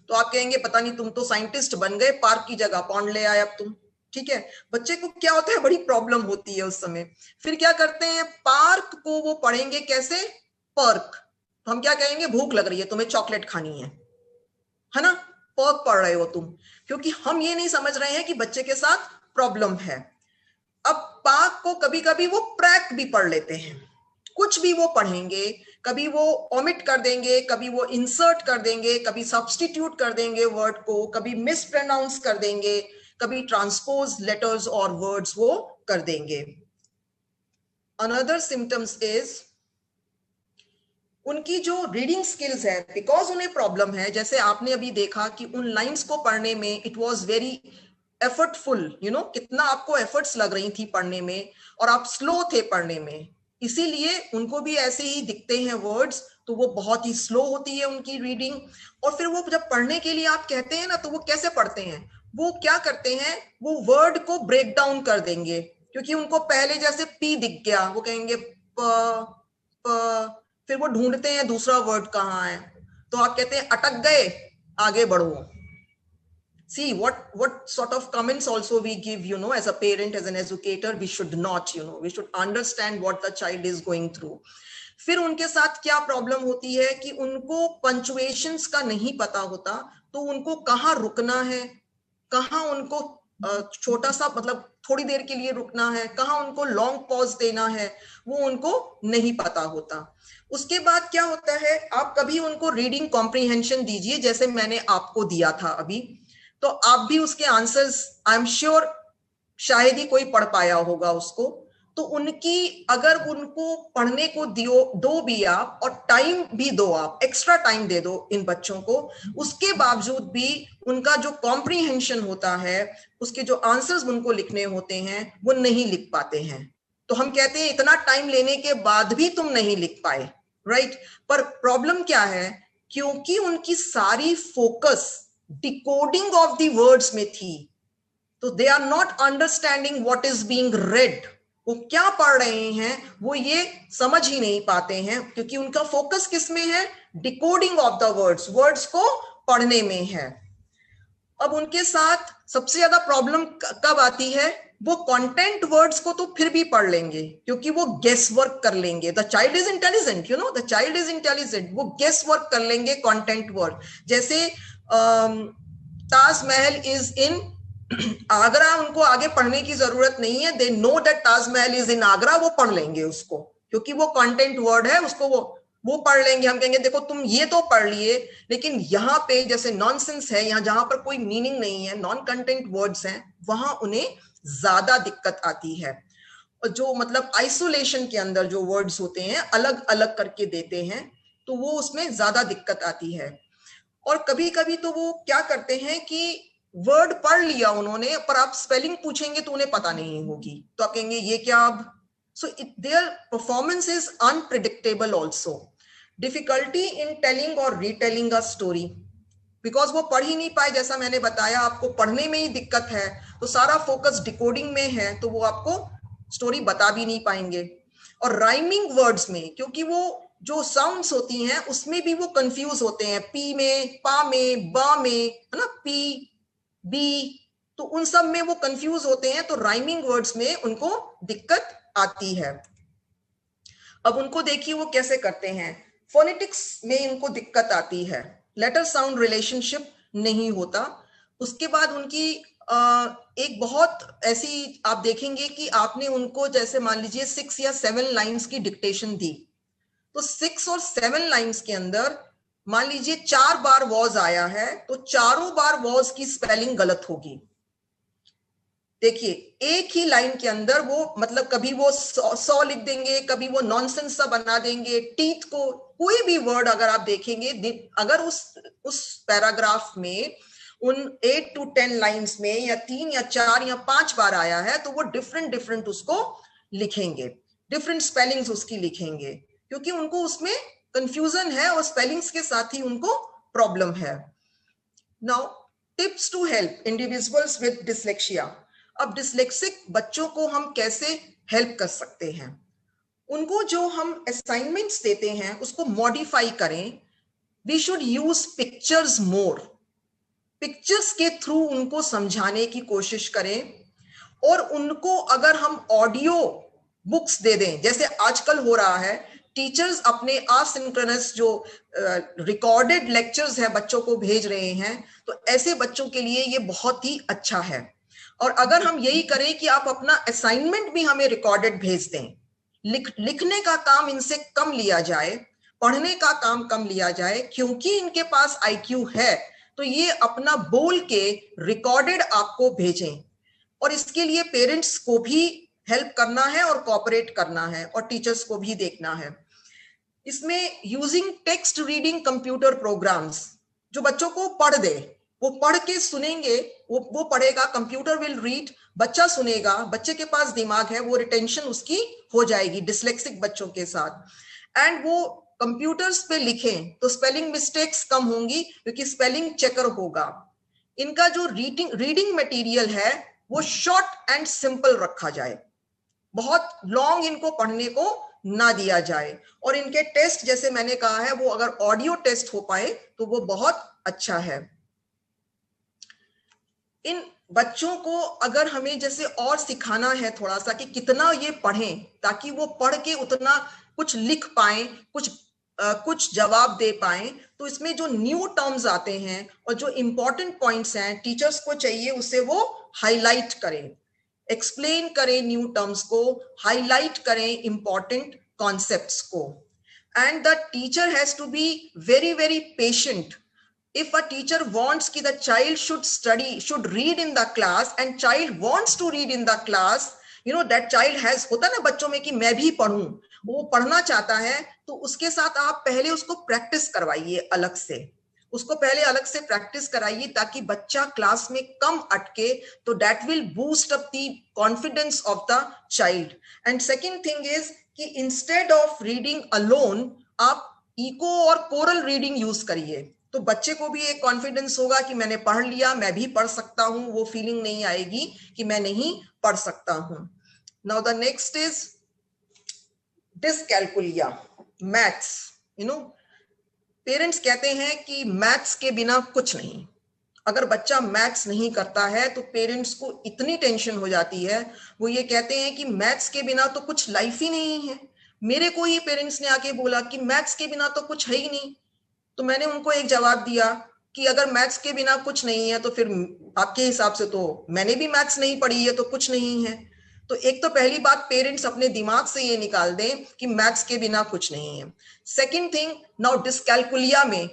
S1: तो आप कहेंगे पता नहीं तुम तो साइंटिस्ट बन गए, पार्क की जगह पॉन्ड ले आए अब तुम, ठीक है, बच्चे को क्या होता है, बड़ी प्रॉब्लम होती है उस समय। फिर क्या करते हैं, पार्क को वो पढ़ेंगे कैसे, पर्क। तो हम क्या कहेंगे, भूख लग रही है तुम्हें, चॉकलेट खानी है ना, पर्क पढ़ रहे हो तुम, क्योंकि हम ये नहीं समझ रहे हैं कि बच्चे के साथ प्रॉब्लम है। अब पार्क को कभी कभी वो प्रैक भी पढ़ लेते हैं, कुछ भी वो पढ़ेंगे, कभी वो ओमिट कर देंगे, कभी वो इंसर्ट कर देंगे, कभी सब्स्टिट्यूट कर देंगे वर्ड को, कभी मिस प्रोनाउंस कर देंगे, कभी ट्रांसपोज लेटर्स और वर्ड्स वो कर देंगे। अनदर सिम्टम्स इज उनकी जो रीडिंग स्किल्स है, बिकॉज उन्हें प्रॉब्लम है, जैसे आपने अभी देखा कि उन लाइंस को पढ़ने में इट वाज वेरी एफर्टफुल, कितना आपको एफर्ट्स लग रही थी पढ़ने में, और आप स्लो थे पढ़ने में, इसीलिए उनको भी ऐसे ही दिखते हैं वर्ड्स, तो वो बहुत ही स्लो होती है उनकी रीडिंग। और फिर वो जब पढ़ने के लिए आप कहते हैं ना, तो वो कैसे पढ़ते हैं, वो क्या करते हैं, वो वर्ड को ब्रेक डाउन कर देंगे, क्योंकि उनको पहले जैसे पी दिख गया, वो कहेंगे प प, फिर वो ढूंढते हैं दूसरा वर्ड कहाँ है, तो आप कहते हैं अटक गए, आगे बढ़ो। See what sort of comments also we give, as a parent, as an educator, we should not, we should understand what the child is going through. फिर उनके साथ क्या प्रॉब्लम होती है कि उनको पंचुएशंस का नहीं पता होता, तो उनको कहाँ रुकना है, कहाँ उनको छोटा सा मतलब थोड़ी देर के लिए रुकना है, कहाँ उनको लॉन्ग पॉज देना है, वो उनको नहीं पता होता। उसके बाद क्या होता है, आप कभी उनको रीडिंग कॉम्प्रिहेंशन दीजिए, जैसे मैंने आपको दिया था अभी, तो आप भी उसके आंसर्स आई एम श्योर शायद ही कोई पढ़ पाया होगा उसको। तो उनकी अगर उनको पढ़ने को दो भी आप, और टाइम भी दो, आप एक्स्ट्रा टाइम दे दो इन बच्चों को, उसके बावजूद भी उनका जो कॉम्प्रिहेंशन होता है, उसके जो आंसर्स उनको लिखने होते हैं, वो नहीं लिख पाते हैं। तो हम कहते हैं इतना टाइम लेने के बाद भी तुम नहीं लिख पाए, राइट। पर प्रॉब्लम क्या है, क्योंकि उनकी सारी focus decoding of the words में थी, तो they are not understanding what is being read. वो क्या पढ़ रहे हैं वो ये समझ ही नहीं पाते हैं, क्योंकि उनका फोकस किस में है, decoding of the words, words को पढ़ने में है। अब उनके साथ सबसे ज्यादा प्रॉब्लम कब आती है, वो कंटेंट वर्ड्स को तो फिर भी पढ़ लेंगे, क्योंकि वो गेस वर्क कर लेंगे। The child is intelligent, the child is intelligent, वो गेस वर्क कर लेंगे कंटेंट वर्ड। जैसे ताजमहल इज इन आगरा, उनको आगे पढ़ने की जरूरत नहीं है, they know that Taj Mahal is in Agra, वो पढ़ लेंगे उसको, क्योंकि वो कंटेंट वर्ड है, उसको वो पढ़ लेंगे। हम कहेंगे देखो तुम ये तो पढ़ लिए, लेकिन यहाँ पे जैसे नॉनसेंस है, यहाँ जहां पर कोई मीनिंग नहीं है, नॉन कंटेंट वर्ड्स हैं, वहां उन्हें ज्यादा दिक्कत आती है। और जो मतलब आइसोलेशन के अंदर जो वर्ड्स होते हैं, अलग अलग करके देते हैं, तो वो उसमें ज्यादा दिक्कत आती है। और कभी कभी तो वो क्या करते हैं कि वर्ड पढ़ लिया उन्होंने, पर आप स्पेलिंग पूछेंगे तो उन्हें पता नहीं होगी, तो आप कहेंगे ये क्या अब। So their performance is unpredictable also. Difficulty in telling और रीटेलिंग अ स्टोरी, बिकॉज वो पढ़ ही नहीं पाए, जैसा मैंने बताया आपको पढ़ने में ही दिक्कत है, तो सारा फोकस डिकोडिंग में है, तो वो आपको स्टोरी बता भी नहीं पाएंगे। और राइमिंग वर्ड्स में, क्योंकि वो जो साउंड्स होती हैं उसमें भी वो कंफ्यूज होते हैं, पी में, पा में, बा में, है ना, पी बी, तो उन सब में वो कंफ्यूज होते हैं, तो राइमिंग वर्ड्स में उनको दिक्कत आती है। अब उनको देखिए वो कैसे करते हैं, फोनेटिक्स में इनको दिक्कत आती है, लेटर साउंड रिलेशनशिप नहीं होता। उसके बाद उनकी एक बहुत ऐसी आप देखेंगे कि आपने उनको जैसे मान लीजिए 6 या 7 लाइंस की डिक्टेशन दी, तो 6 और 7 लाइंस के अंदर मान लीजिए 4 बार वॉज आया है, तो चारों बार वॉज की स्पेलिंग गलत होगी। देखिए एक ही लाइन के अंदर वो मतलब कभी वो सौ लिख देंगे, कभी वो नॉनसेंस सा बना देंगे, टीथ को, कोई भी वर्ड अगर आप देखेंगे, अगर उस पैराग्राफ में उन 8 to 10 लाइंस में या 3 या 4 या 5 बार आया है, तो वो डिफरेंट उसको लिखेंगे, डिफरेंट स्पेलिंग्स उसकी लिखेंगे, क्योंकि उनको उसमें कंफ्यूजन है और स्पेलिंग्स के साथ ही उनको प्रॉब्लम है। Now tips to help individuals with dyslexia. अब डिसलेक्सिक बच्चों को हम कैसे हेल्प कर सकते हैं, उनको जो हम असाइनमेंट्स देते हैं उसको मॉडिफाई करें। We should use pictures more, pictures के थ्रू उनको समझाने की कोशिश करें। और उनको अगर हम ऑडियो बुक्स दे दें, जैसे आजकल हो रहा है, टीचर्स अपने आसिंक्रोनस जो रिकॉर्डेड लेक्चर्स हैं बच्चों को भेज रहे हैं, तो ऐसे बच्चों के लिए ये बहुत ही अच्छा है। और अगर हम यही करें कि आप अपना असाइनमेंट भी हमें रिकॉर्डेड भेज दें, लिखने का काम इनसे कम लिया जाए, पढ़ने का काम कम लिया जाए, क्योंकि इनके पास आईक्यू है, तो ये अपना बोल के रिकॉर्डेड आपको भेजें। और इसके लिए पेरेंट्स को भी हेल्प करना है और कोऑपरेट करना है और टीचर्स को भी देखना है। इसमें using text reading computer programs, जो बच्चों को पढ़ दे, वो पढ़ के सुनेंगे, वो पढ़ेगा, कंप्यूटर विल रीड, बच्चा सुनेगा, बच्चे के पास दिमाग है, वो रिटेंशन उसकी हो जाएगी डिसलेक्सिक बच्चों के साथ। एंड वो कंप्यूटर्स पे लिखें तो स्पेलिंग मिस्टेक्स कम होंगी, क्योंकि स्पेलिंग चेकर होगा। इनका जो रीडिंग मटेरियल है वो शॉर्ट एंड सिंपल रखा जाए, बहुत लॉन्ग इनको पढ़ने को ना दिया जाए। और इनके टेस्ट, जैसे मैंने कहा है, वो अगर ऑडियो टेस्ट हो पाए तो वो बहुत अच्छा है। इन बच्चों को अगर हमें जैसे और सिखाना है थोड़ा सा कि कितना ये पढ़ें, ताकि वो पढ़ के उतना कुछ लिख पाए, कुछ जवाब दे पाए, तो इसमें जो न्यू टर्म्स आते हैं और जो इंपॉर्टेंट पॉइंट्स हैं, टीचर्स को चाहिए उसे वो हाईलाइट करें, एक्सप्लेन करें न्यू टर्म्स को, हाईलाइट करें इंपॉर्टेंट कॉन्सेप्ट्स को। And the teacher has to be very very patient. If a teacher wants कि the child should study, should read in the class, and child wants to read in the class, you know that child has, होता ना बच्चों में कि मैं भी पढ़ूं, वो पढ़ना चाहता है, तो उसके साथ आप पहले उसको प्रैक्टिस करवाइए, अलग से उसको पहले अलग से प्रैक्टिस कराइए, ताकि बच्चा क्लास में कम अटके, तो that will boost up the confidence of the child. And second thing is कि इंस्टेड ऑफ रीडिंग अलोन, आप इको और कोरल रीडिंग यूज करिए, तो बच्चे को भी एक कॉन्फिडेंस होगा कि मैंने पढ़ लिया, मैं भी पढ़ सकता हूं, वो फीलिंग नहीं आएगी कि मैं नहीं पढ़ सकता हूं। Now the next is dyscalculia, maths. You know, parents कहते हैं कि मैथ्स के बिना कुछ नहीं। अगर बच्चा मैथ्स नहीं करता है तो पेरेंट्स को इतनी टेंशन हो जाती है, वो ये कहते हैं कि मैथ्स के बिना तो कुछ लाइफ ही नहीं है। मेरे को ही पेरेंट्स ने आके बोला कि मैथ्स के बिना तो कुछ है ही नहीं। तो मैंने उनको एक जवाब दिया कि अगर मैथ्स के बिना कुछ नहीं है तो फिर आपके हिसाब से तो मैंने भी मैथ्स नहीं पढ़ी है, तो कुछ नहीं है। तो एक तो पहली बात, पेरेंट्स अपने दिमाग से ये निकाल दें कि मैथ्स के बिना कुछ नहीं है। सेकंड थिंग, नाउ डिसकैलकुलिया में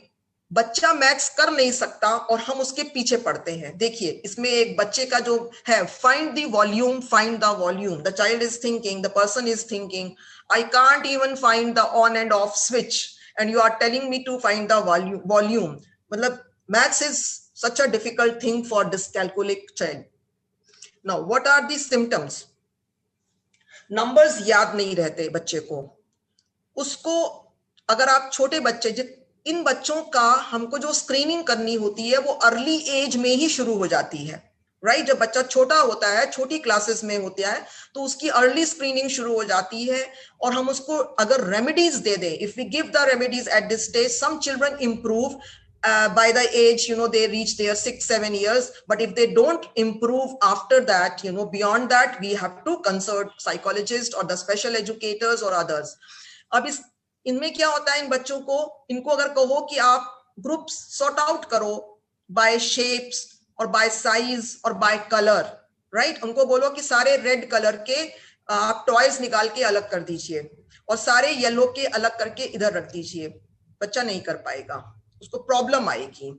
S1: बच्चा मैथ्स कर नहीं सकता और हम उसके पीछे पड़ते हैं। देखिए इसमें एक बच्चे का जो है, find the volume, find the volume, the child is thinking, the person is thinking, I can't even find the on end off switch and you are telling me to find the volume. मतलब maths is such a difficult thing for dyscalculic child. Now what are the symptoms? Numbers याद नहीं रहते बच्चे को, उसको अगर आप छोटे बच्चे, इन बच्चों का हमको जो स्क्रीनिंग करनी होती है वो अर्ली एज में ही शुरू हो जाती है, राइट? जब बच्चा छोटा होता है, छोटी क्लासेस में होता है, तो उसकी अर्ली स्क्रीनिंग शुरू हो जाती है। और हम उसको अगर रेमेडीज दे दें, if we give the remedies at this stage, some children improve by the age, you know, they reach their 6-7 years, but if they don't improve after that, you know, beyond that, we have to consult psychologists or the special educators or others. अब इनमें क्या होता है, इन बच्चों को, इनको अगर कहो कि आप ग्रुप्स सॉर्ट आउट करो बाय शेप्स और बाय साइज और बाय कलर, राइट? उनको बोलो कि सारे रेड कलर के आप टॉयज निकाल के अलग कर दीजिए और सारे येलो के अलग करके इधर रख दीजिए, बच्चा नहीं कर पाएगा, उसको प्रॉब्लम आएगी,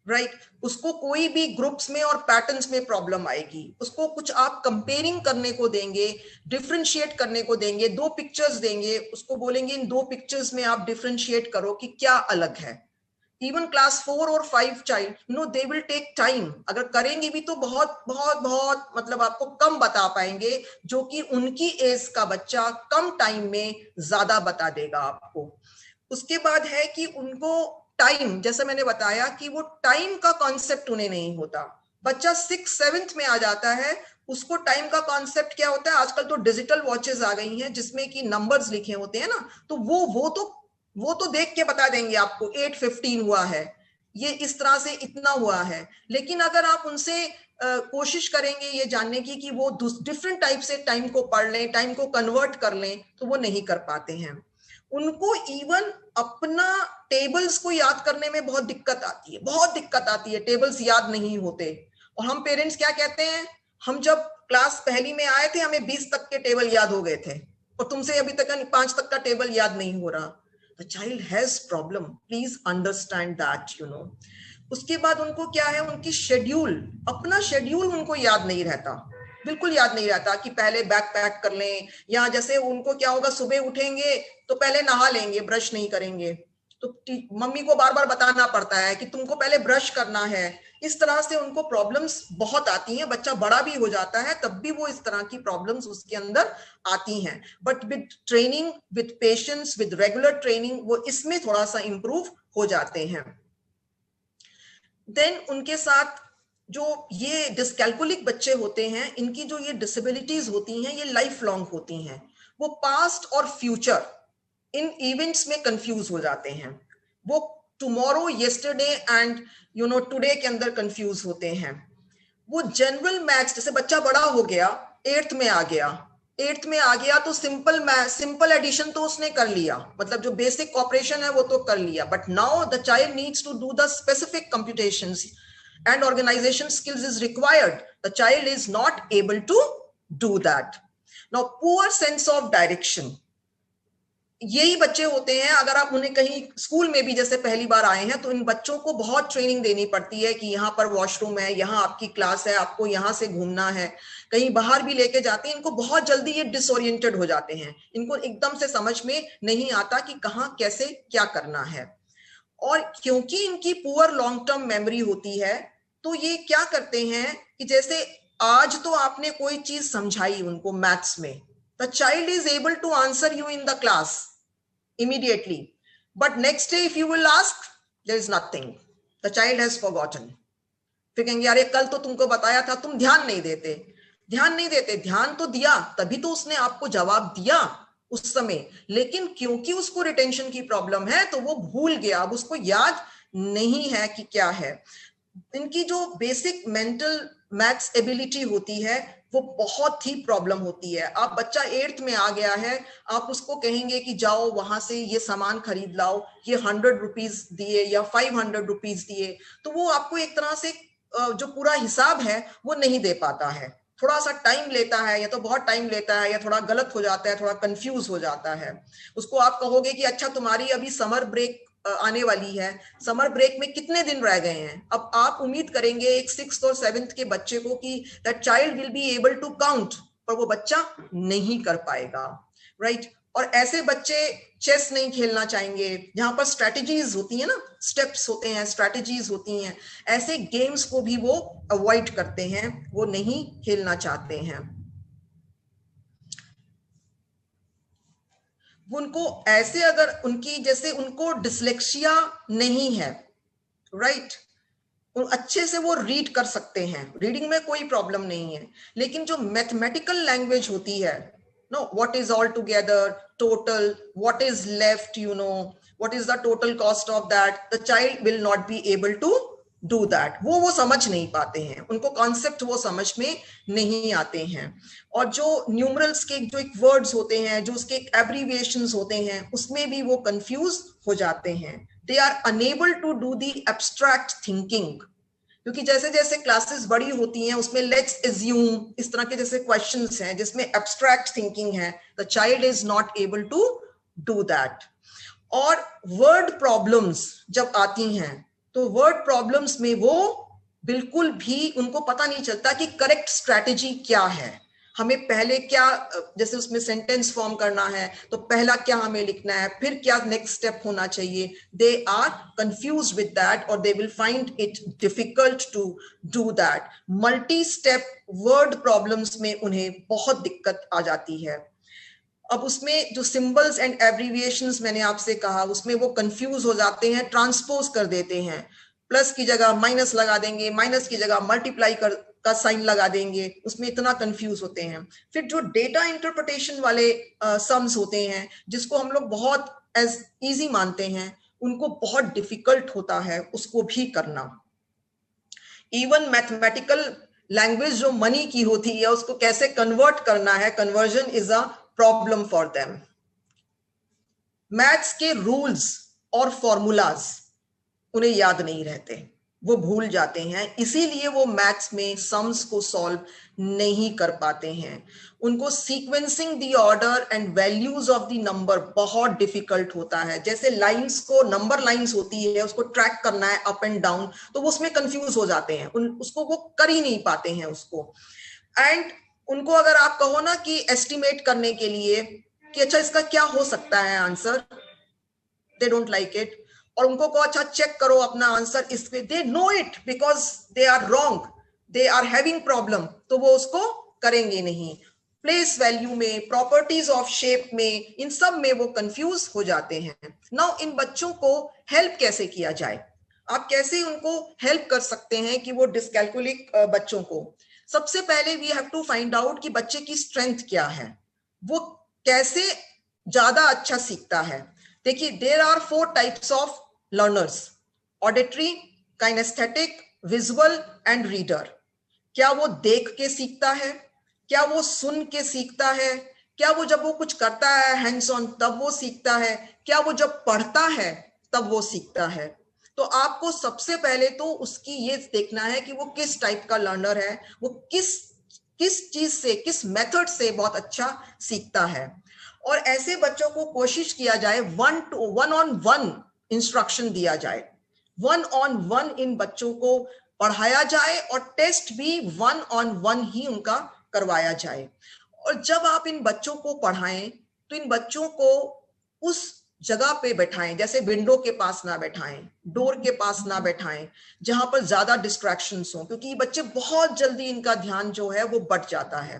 S1: राइट? उसको कोई भी ग्रुप्स में और पैटर्न्स में प्रॉब्लम आएगी। उसको कुछ आप कंपेयरिंग करने को देंगे, डिफरेंशिएट करने को देंगे, दो पिक्चर्स देंगे, उसको बोलेंगे इन दो पिक्चर्स में आप डिफरेंशिएट करो कि क्या अलग है। इवन क्लास 4 और 5 child, no, they will take time. अगर करेंगे भी तो बहुत बहुत बहुत मतलब आपको कम बता पाएंगे, जो कि उनकी एज का बच्चा कम टाइम में ज्यादा बता देगा आपको। उसके बाद है कि उनको टाइम, जैसे मैंने बताया कि वो टाइम का कॉन्सेप्ट उन्हें नहीं होता। बच्चा 6-7 में आ जाता है, उसको टाइम का कॉन्सेप्ट क्या होता है, आजकल तो डिजिटल वॉचेस आ गई हैं जिसमें कि नंबर्स लिखे होते हैं ना, तो वो तो देख के बता देंगे आपको 8:15 हुआ है, ये इस तरह से इतना हुआ है। लेकिन अगर आप उनसे कोशिश करेंगे ये जानने की कि वो डिफरेंट टाइप से टाइम को पढ़ लें, टाइम को कन्वर्ट कर लें, तो वो नहीं कर पाते हैं। उनको इवन अपना टेबल्स को याद करने में बहुत दिक्कत आती है, बहुत दिक्कत आती है, टेबल्स याद नहीं होते। और हम पेरेंट्स क्या कहते हैं, हम जब क्लास पहली में आए थे हमें 20 तक के टेबल याद हो गए थे और तुमसे अभी तक 5 तक का टेबल याद नहीं हो रहा। The child has problem, please understand that, you know. उसके बाद उनको क्या है, उनकी शेड्यूल, अपना शेड्यूल उनको याद नहीं रहता, बिल्कुल याद नहीं रहता कि पहले बैग पैक कर लें, या जैसे उनको क्या होगा, सुबह उठेंगे तो पहले नहा लेंगे, ब्रश नहीं करेंगे, तो मम्मी को बार बार बताना पड़ता है कि तुमको पहले ब्रश करना है। इस तरह से उनको प्रॉब्लम्स बहुत आती हैं। बच्चा बड़ा भी हो जाता है तब भी वो इस तरह की प्रॉब्लम्स उसके अंदर आती हैं, but with training, with patience, with regular training वो इसमें थोड़ा सा इंप्रूव हो जाते हैं। देन उनके साथ जो ये डिस्कैल्कुलिक बच्चे होते हैं, इनकी जो ये डिसेबिलिटीज होती हैं ये लाइफ लॉन्ग होती हैं। वो पास्ट और फ्यूचर इन इवेंट्स में कंफ्यूज हो जाते हैं। वो tomorrow, yesterday and you know today के अंदर कंफ्यूज होते हैं। वो जनरल मैथ्स, जैसे बच्चा बड़ा हो गया, 8th में आ गया, 8th में आ गया तो सिंपल एडिशन तो उसने कर लिया, मतलब जो बेसिक ऑपरेशन है वो तो कर लिया, but now the child needs to do the specific computations and organization skills is required. The child is not able to do that. Now, poor sense of direction. यही बच्चे होते हैं, अगर आप उन्हें कहीं स्कूल में भी जैसे पहली बार आए हैं तो इन बच्चों को बहुत ट्रेनिंग देनी पड़ती है कि यहाँ पर वॉशरूम है, यहाँ आपकी क्लास है, आपको यहाँ से घूमना है। कहीं बाहर भी लेके जाते हैं, इनको बहुत जल्दी ये डिसोरिएंटेड हो जाते हैं, इनको एकदम से समझ में नहीं आता कि कहाँ कैसे क्या करना है। और क्योंकि इनकी पुअर लॉन्ग टर्म मेमोरी होती है तो ये क्या करते हैं कि जैसे आज तो आपने कोई चीज समझाई उनको मैथ्स में, the child is able to answer you in the class immediately, but next day if you will ask there is nothing, the child has forgotten. फिर कहेंगे अरे कल तो तुमको बताया था, तुम ध्यान नहीं देते, ध्यान नहीं देते। ध्यान तो दिया, तभी तो उसने आपको जवाब दिया उस समय, लेकिन क्योंकि उसको रिटेंशन की प्रॉब्लम है तो वो भूल गया, अब उसको याद नहीं है कि क्या है। इनकी जो बेसिक मेंटल मैथ्स एबिलिटी होती है वो बहुत ही प्रॉब्लम होती है। आप बच्चा 8th में आ गया है, आप उसको कहेंगे कि जाओ वहां से ये सामान खरीद लाओ, ये 100 रुपीज दिए या 500 रुपीज दिए, तो वो आपको एक तरह से जो पूरा हिसाब है वो नहीं दे पाता है, थोड़ा सा टाइम लेता है, या तो बहुत टाइम लेता है, या थोड़ा गलत हो जाता है, थोड़ा कंफ्यूज हो जाता है। उसको आप कहोगे कि अच्छा तुम्हारी अभी समर ब्रेक आने वाली है, समर ब्रेक में कितने दिन रह गए हैं, अब आप उम्मीद करेंगे एक 6th और 7th के बच्चे को कि that child will be able to count, पर वो बच्चा नहीं कर पाएगा, राइट। और ऐसे बच्चे चेस नहीं खेलना चाहेंगे जहां पर स्ट्रेटजीज होती है ना, स्टेप्स होते हैं, स्ट्रेटजीज होती हैं, ऐसे गेम्स को भी वो अवॉइड करते हैं, वो नहीं खेलना चाहते हैं। उनको ऐसे, अगर उनकी जैसे उनको डिसलेक्सिया नहीं है, राइट, अच्छे से वो रीड कर सकते हैं, रीडिंग में कोई प्रॉब्लम नहीं है, लेकिन जो मैथमेटिकल लैंग्वेज होती है, know what is all together, total, what is left, you know what is the total cost of that, the child will not be able to do that. वो समझ नहीं पाते हैं, उनको कॉन्सेप्ट वो समझ में नहीं आते हैं। और जो न्यूमरल्स के जो एक वर्ड्स होते हैं, जो उसके एब्रीविएशंस होते हैं, उसमें भी वो कंफ्यूज हो जाते हैं। They are unable to do the abstract thinking, क्योंकि जैसे जैसे क्लासेस बड़ी होती हैं उसमें लेट्स एज्यूम, इस तरह के जैसे क्वेश्चंस हैं जिसमें एब्स्ट्रैक्ट थिंकिंग है, the child is not able to do that. और वर्ड प्रॉब्लम्स जब आती हैं तो वर्ड प्रॉब्लम्स में वो बिल्कुल भी उनको पता नहीं चलता कि करेक्ट स्ट्रैटेजी क्या है, हमें पहले क्या, जैसे उसमें सेंटेंस फॉर्म करना है तो पहला क्या हमें लिखना है, फिर क्या नेक्स्ट स्टेप होना चाहिए। They are confuse with that और they will find it difficult to do that. Multi step word problems में उन्हें बहुत दिक्कत आ जाती है। अब उसमें जो सिंबल्स एंड एब्रीविएशंस मैंने आपसे कहा, उसमें वो कंफ्यूज हो जाते हैं, ट्रांसपोज कर देते हैं, प्लस की जगह माइनस लगा देंगे, माइनस की जगह मल्टीप्लाई का साइन लगा देंगे, उसमें इतना कंफ्यूज होते हैं। फिर जो डेटा इंटरप्रिटेशन वाले सम्स होते हैं जिसको हम लोग बहुत एज इजी मानते हैं, उनको बहुत डिफिकल्ट होता है उसको भी करना। इवन मैथमेटिकल लैंग्वेज जो मनी की होती है उसको कैसे कन्वर्ट करना है, conversion is a problem for them. Maths के रूल्स और फॉर्मूलाज उन्हें याद नहीं रहते, वो भूल जाते हैं, इसीलिए वो मैथ्स में सम्स को सॉल्व नहीं कर पाते हैं। उनको sequencing the order and values of the number बहुत डिफिकल्ट होता है। जैसे लाइंस को, नंबर लाइंस होती है, उसको ट्रैक करना है अप एंड डाउन, तो वो उसमें कंफ्यूज हो जाते हैं, उसको वो कर ही नहीं पाते हैं उसको। एंड उनको अगर आप कहो ना कि एस्टिमेट करने के लिए कि अच्छा इसका क्या हो सकता है answer, they don't like it. और उनको कहो अच्छा चेक करो अपना आंसर इस पे, they know it because they are wrong, they are having problem, तो वो उसको करेंगे नहीं। प्लेस वैल्यू में, प्रॉपर्टीज ऑफ शेप में, इन सब में वो कंफ्यूज हो जाते हैं। नाउ इन बच्चों को हेल्प कैसे किया जाए, आप कैसे उनको हेल्प कर सकते हैं कि वो डिसकैलकुलिक बच्चों को, सबसे पहले we have to find out कि बच्चे की स्ट्रेंथ क्या है, वो कैसे ज्यादा अच्छा सीखता है। देखिए there are 4 types of learners, auditory, kinesthetic, visual and reader. क्या वो देख के सीखता है, क्या वो सुन के सीखता है, क्या वो जब वो कुछ करता है हैंड्स ऑन तब वो सीखता है, क्या वो जब पढ़ता है तब वो सीखता है। तो आपको सबसे पहले तो उसकी ये देखना है कि वो किस टाइप का लर्नर है, वो किस किस चीज से, किस मेथड से बहुत अच्छा सीखता है। और ऐसे बच्चों को कोशिश किया जाए वन ऑन वन इंस्ट्रक्शन दिया जाए, वन ऑन वन इन बच्चों को पढ़ाया जाए और टेस्ट भी वन ऑन वन ही उनका करवाया जाए। और जब आप इन बच्चों को पढ़ाएं तो इन बच्चों को उस जगह पे बैठाएं, जैसे विंडो के पास ना बैठाएं, डोर के पास ना बैठाएं जहां पर ज्यादा डिस्ट्रैक्शंस हो, क्योंकि बच्चे बहुत जल्दी इनका ध्यान जो है वो बट जाता है।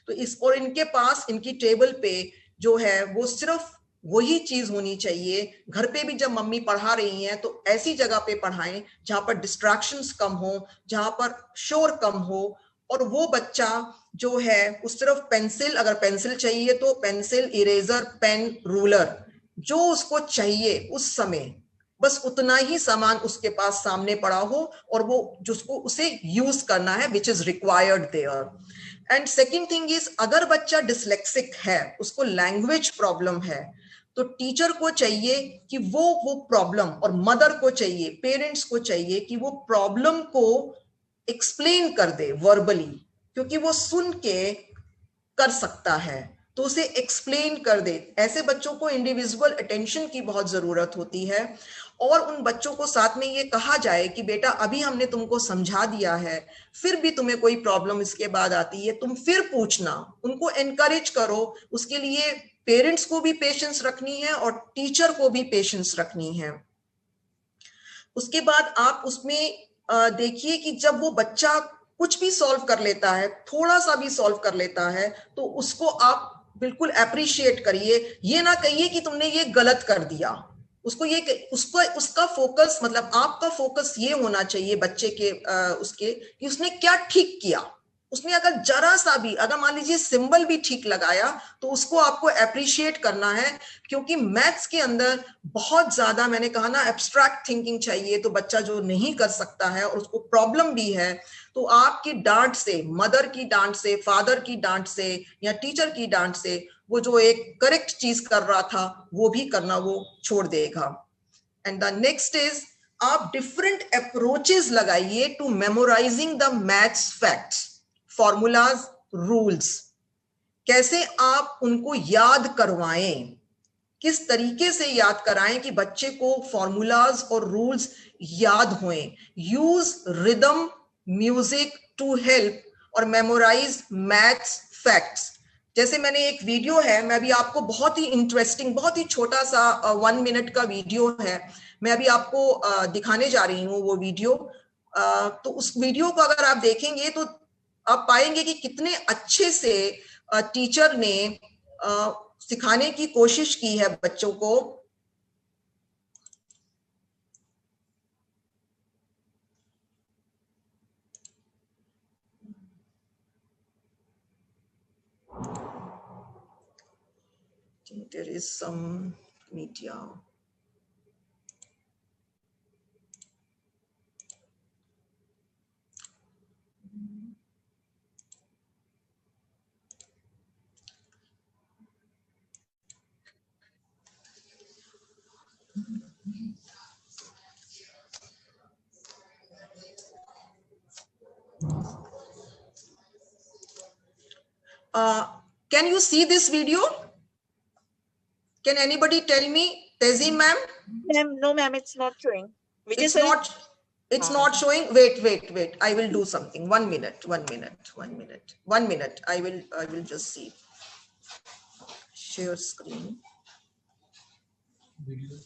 S1: तो इस और इनके पास, इनकी टेबल पे जो है वो सिर्फ वही चीज होनी चाहिए। घर पे भी जब मम्मी पढ़ा रही हैं तो ऐसी जगह पे पढ़ाएं जहां पर डिस्ट्रैक्शंस कम हो, जहां पर शोर कम हो। और वो बच्चा जो है वो सिर्फ पेंसिल, अगर पेंसिल चाहिए तो पेंसिल, इरेजर, पेन, रूलर, जो उसको चाहिए उस समय बस उतना ही सामान उसके पास सामने पड़ा हो और वो जिसको उसे यूज करना है, which is required there. And second thing is, अगर बच्चा डिसलेक्सिक है, उसको लैंग्वेज प्रॉब्लम है, तो टीचर को चाहिए कि वो प्रॉब्लम, और मदर को चाहिए, पेरेंट्स को चाहिए कि वो प्रॉब्लम को एक्सप्लेन कर दे वर्बली, क्योंकि वो सुन के कर सकता है तो उसे एक्सप्लेन कर दे। ऐसे बच्चों को इंडिविजुअल अटेंशन की बहुत जरूरत होती है। और उन बच्चों को साथ में ये कहा जाए कि बेटा अभी हमने तुमको समझा दिया है, फिर भी तुम्हें कोई प्रॉब्लम इसके बाद आती है तुम फिर पूछना, उनको एनकरेज करो। उसके लिए पेरेंट्स को भी पेशेंस रखनी है और टीचर को भी पेशेंस रखनी है। उसके बाद आप उसमें देखिए कि जब वो बच्चा कुछ भी सॉल्व कर लेता है, थोड़ा सा भी सॉल्व कर लेता है, तो उसको आप बिल्कुल अप्रिशिएट करिए। ये ना कहिए कि तुमने ये गलत कर दिया, उसको ये उसको उसका फोकस, मतलब आपका फोकस ये होना चाहिए बच्चे के उसके कि उसने क्या ठीक किया। उसने अगर जरा सा भी, अगर मान लीजिए सिंबल भी ठीक लगाया, तो उसको आपको अप्रिशिएट करना है। क्योंकि मैथ्स के अंदर बहुत ज्यादा, मैंने कहा ना, एब्स्ट्रैक्ट थिंकिंग चाहिए। तो बच्चा जो नहीं कर सकता है और उसको प्रॉब्लम भी है, तो आपकी डांट से, मदर की डांट से, फादर की डांट से या टीचर की डांट से वो जो एक करेक्ट चीज कर रहा था वो भी करना वो छोड़ देगा। एंड द नेक्स्ट इज, आप डिफरेंट अप्रोचेस लगाइए to memorising the maths facts, formulas, rules. कैसे आप उनको याद करवाएं, किस तरीके से याद कराएं कि बच्चे को फॉर्मूलाज और रूल्स याद हों। Use rhythm music to help और मेमोराइज मैथ्स फैक्ट्स। जैसे मैंने एक वीडियो है, मैं अभी आपको बहुत ही इंटरेस्टिंग, बहुत ही छोटा सा 1 मिनट का वीडियो है, मैं अभी आपको दिखाने जा रही हूँ वो वीडियो। तो उस वीडियो को अगर आप देखेंगे तो आप पाएंगे कि कितने अच्छे से टीचर ने सिखाने की कोशिश की है बच्चों को। There is some media. Can you see this video? Can anybody tell me? Tezin ma'am?
S2: No ma'am, it's not showing.
S1: It's not showing. Wait. I will do something. 1 minute. I will just see. Share screen. Video.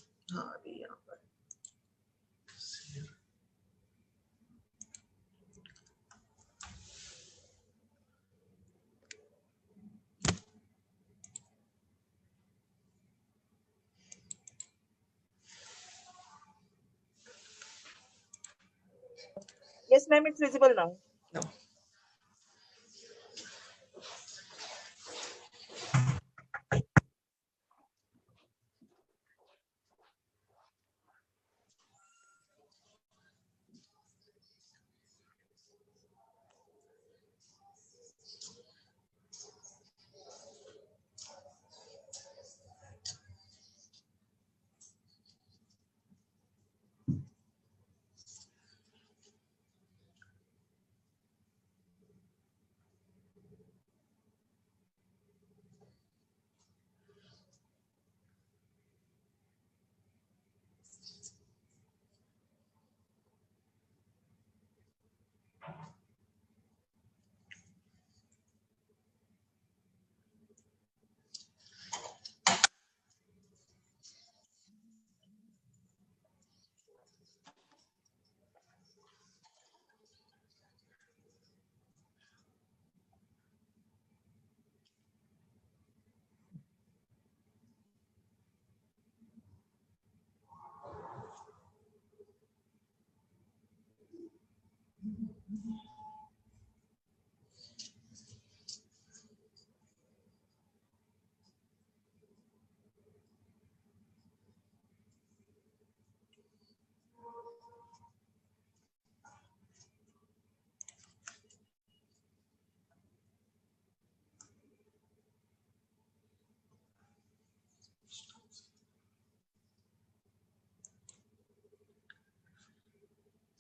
S2: Yes, ma'am, it's visible now.
S1: No.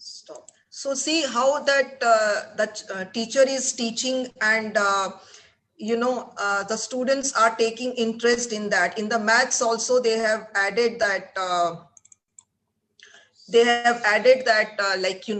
S1: Stop. So see how that teacher is teaching, and the students are taking interest in that. In the maths also, they have added that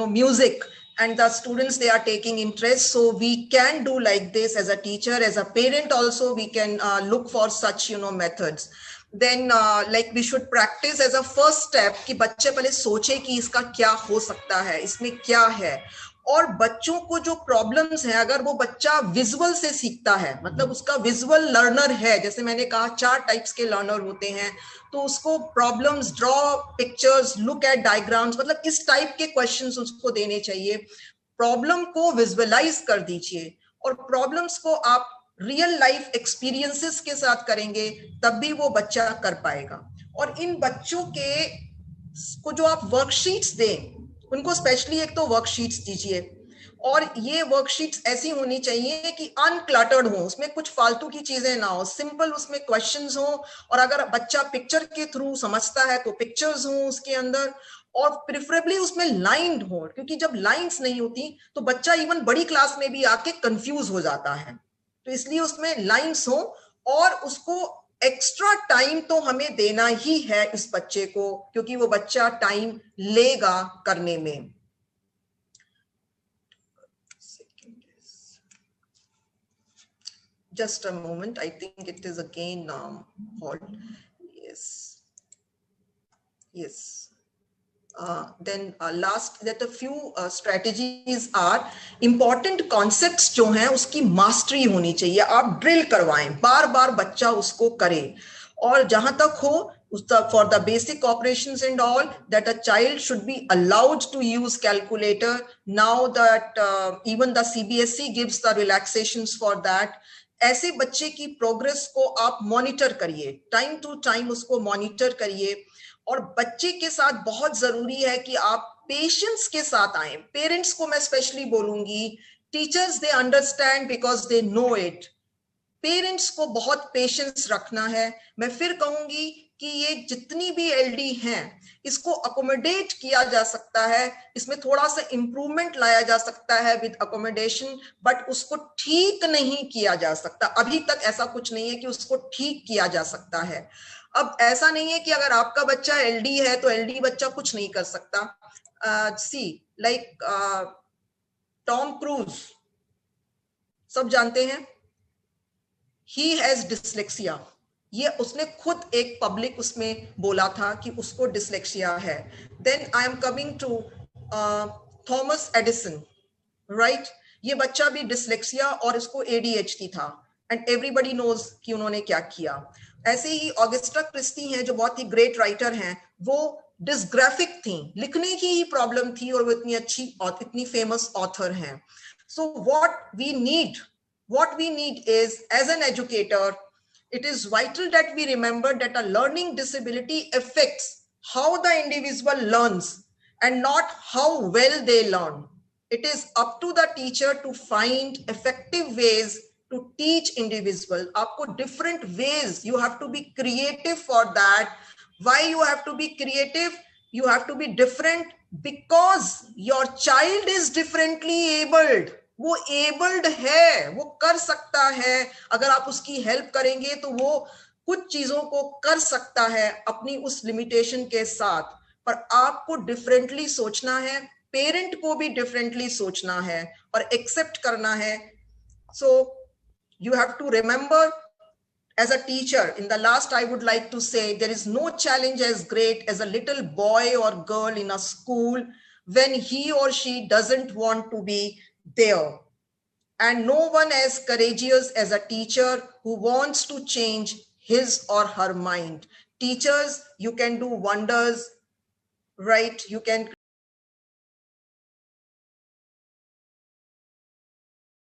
S1: music, and the students, they are taking interest. So we can do like this as a teacher, as a parent also, we can look for such methods. Then like we should practice as a first step कि बच्चे पहले सोचे कि इसका क्या हो सकता है, इसमें क्या है. और बच्चों को जो प्रॉब्लम्स हैं, अगर वो बच्चा विजुअल से सीखता है, मतलब उसका विजुअल लर्नर है, जैसे मैंने कहा 4 टाइप्स के लर्नर होते हैं, तो उसको problems, draw pictures, look at diagrams, मतलब इस टाइप के क्वेश्चंस उसको देने चाहिए. प्रॉब्लम को विजुअलाइज कर दीजिए, और प्रॉब्लम्स को आप रियल लाइफ एक्सपीरियंसेस के साथ करेंगे, तब भी वो बच्चा कर पाएगा. और इन बच्चों को जो आप वर्कशीट्स दें, उनको स्पेशली एक तो वर्कशीट्स दीजिए, और ये वर्कशीट्स ऐसी होनी चाहिए कि अनक्लटर्ड हो, उसमें कुछ फालतू की चीजें ना हो, सिंपल उसमें क्वेश्चंस हो, और अगर बच्चा पिक्चर के थ्रू समझता है तो पिक्चर्स हो उसके अंदर, और प्रिफरेबली उसमें लाइन्ड हो, क्योंकि जब लाइंस नहीं होती तो बच्चा इवन बड़ी क्लास में भी आके कंफ्यूज हो जाता है. तो इसलिए उसमें लाइंस हो, और उसको एक्स्ट्रा टाइम तो हमें देना ही है इस बच्चे को, क्योंकि वो बच्चा टाइम लेगा करने में. Just a moment, I think it is again hold. Yes. Then last, that a few strategies are important concepts जो हैं उसकी mastery होनी चाहिए. आप drill करवाएं, बार बार बच्चा उसको करे, और जहां तक हो for the basic operations and all, that a child should be allowed to use calculator. Now that even the CBSE gives the relaxations for that. ऐसे बच्चे की प्रोग्रेस को आप मॉनिटर करिए, टाइम टू टाइम उसको मॉनिटर करिए. और बच्चे के साथ बहुत जरूरी है कि आप पेशेंस के साथ आए. पेरेंट्स को मैं स्पेशली बोलूंगी, teachers they understand because they know it. Parents को बहुत पेशेंस रखना है. मैं फिर कहूंगी कि ये जितनी भी एलडी हैं इसको अकोमोडेट किया जा सकता है, इसमें थोड़ा सा इंप्रूवमेंट लाया जा सकता है विद अकोमोडेशन, बट उसको ठीक नहीं किया जा सकता। अभी तक ऐसा कुछ नहीं है कि उसको ठीक किया जा सकता है। अब ऐसा नहीं है कि अगर आपका बच्चा एलडी है तो एलडी बच्चा कुछ नहीं कर सकता। सी लाइक टॉम क्रूज, सब जानते हैं, ही हैज डिसलेक्सिया। ये उसने खुद एक पब्लिक उसमें बोला था कि उसको डिसलेक्सिया है। Then I am coming to Thomas Edison, right? ये बच्चा भी डिसलेक्सिया और इसको एडीएचडी था, एंड एवरीबडी नोज कि उन्होंने क्या किया। ऐसे ही ऑगस्टा क्रिस्टी हैं जो बहुत ही ग्रेट राइटर हैं, वो डिस्ग्राफिक थी, लिखने की ही प्रॉब्लम थी और वो इतनी अच्छी और इतनी फेमस ऑथर हैं। सो what we need is, as an educator, it is vital that we remember that a learning disability affects how the individual learns and not how well they learn. It is up to the teacher to find effective ways to teach individual. Aapko different ways, you have to be creative for that. Why you have to be creative? You have to be different because your child is differently abled. वो abled है, वो कर सकता है। अगर आप उसकी help करेंगे तो वो कुछ चीजों को कर सकता है अपनी उस लिमिटेशन के साथ, पर आपको डिफरेंटली सोचना है, पेरेंट को भी डिफरेंटली सोचना है और एक्सेप्ट करना है। So you have to remember, as a teacher, in the last, I would like to say, there is no challenge as great as a little boy or girl in a school when he or she doesn't want to be there. And no one as courageous as a teacher who wants to change his or her mind. Teachers, you can do wonders, right? You can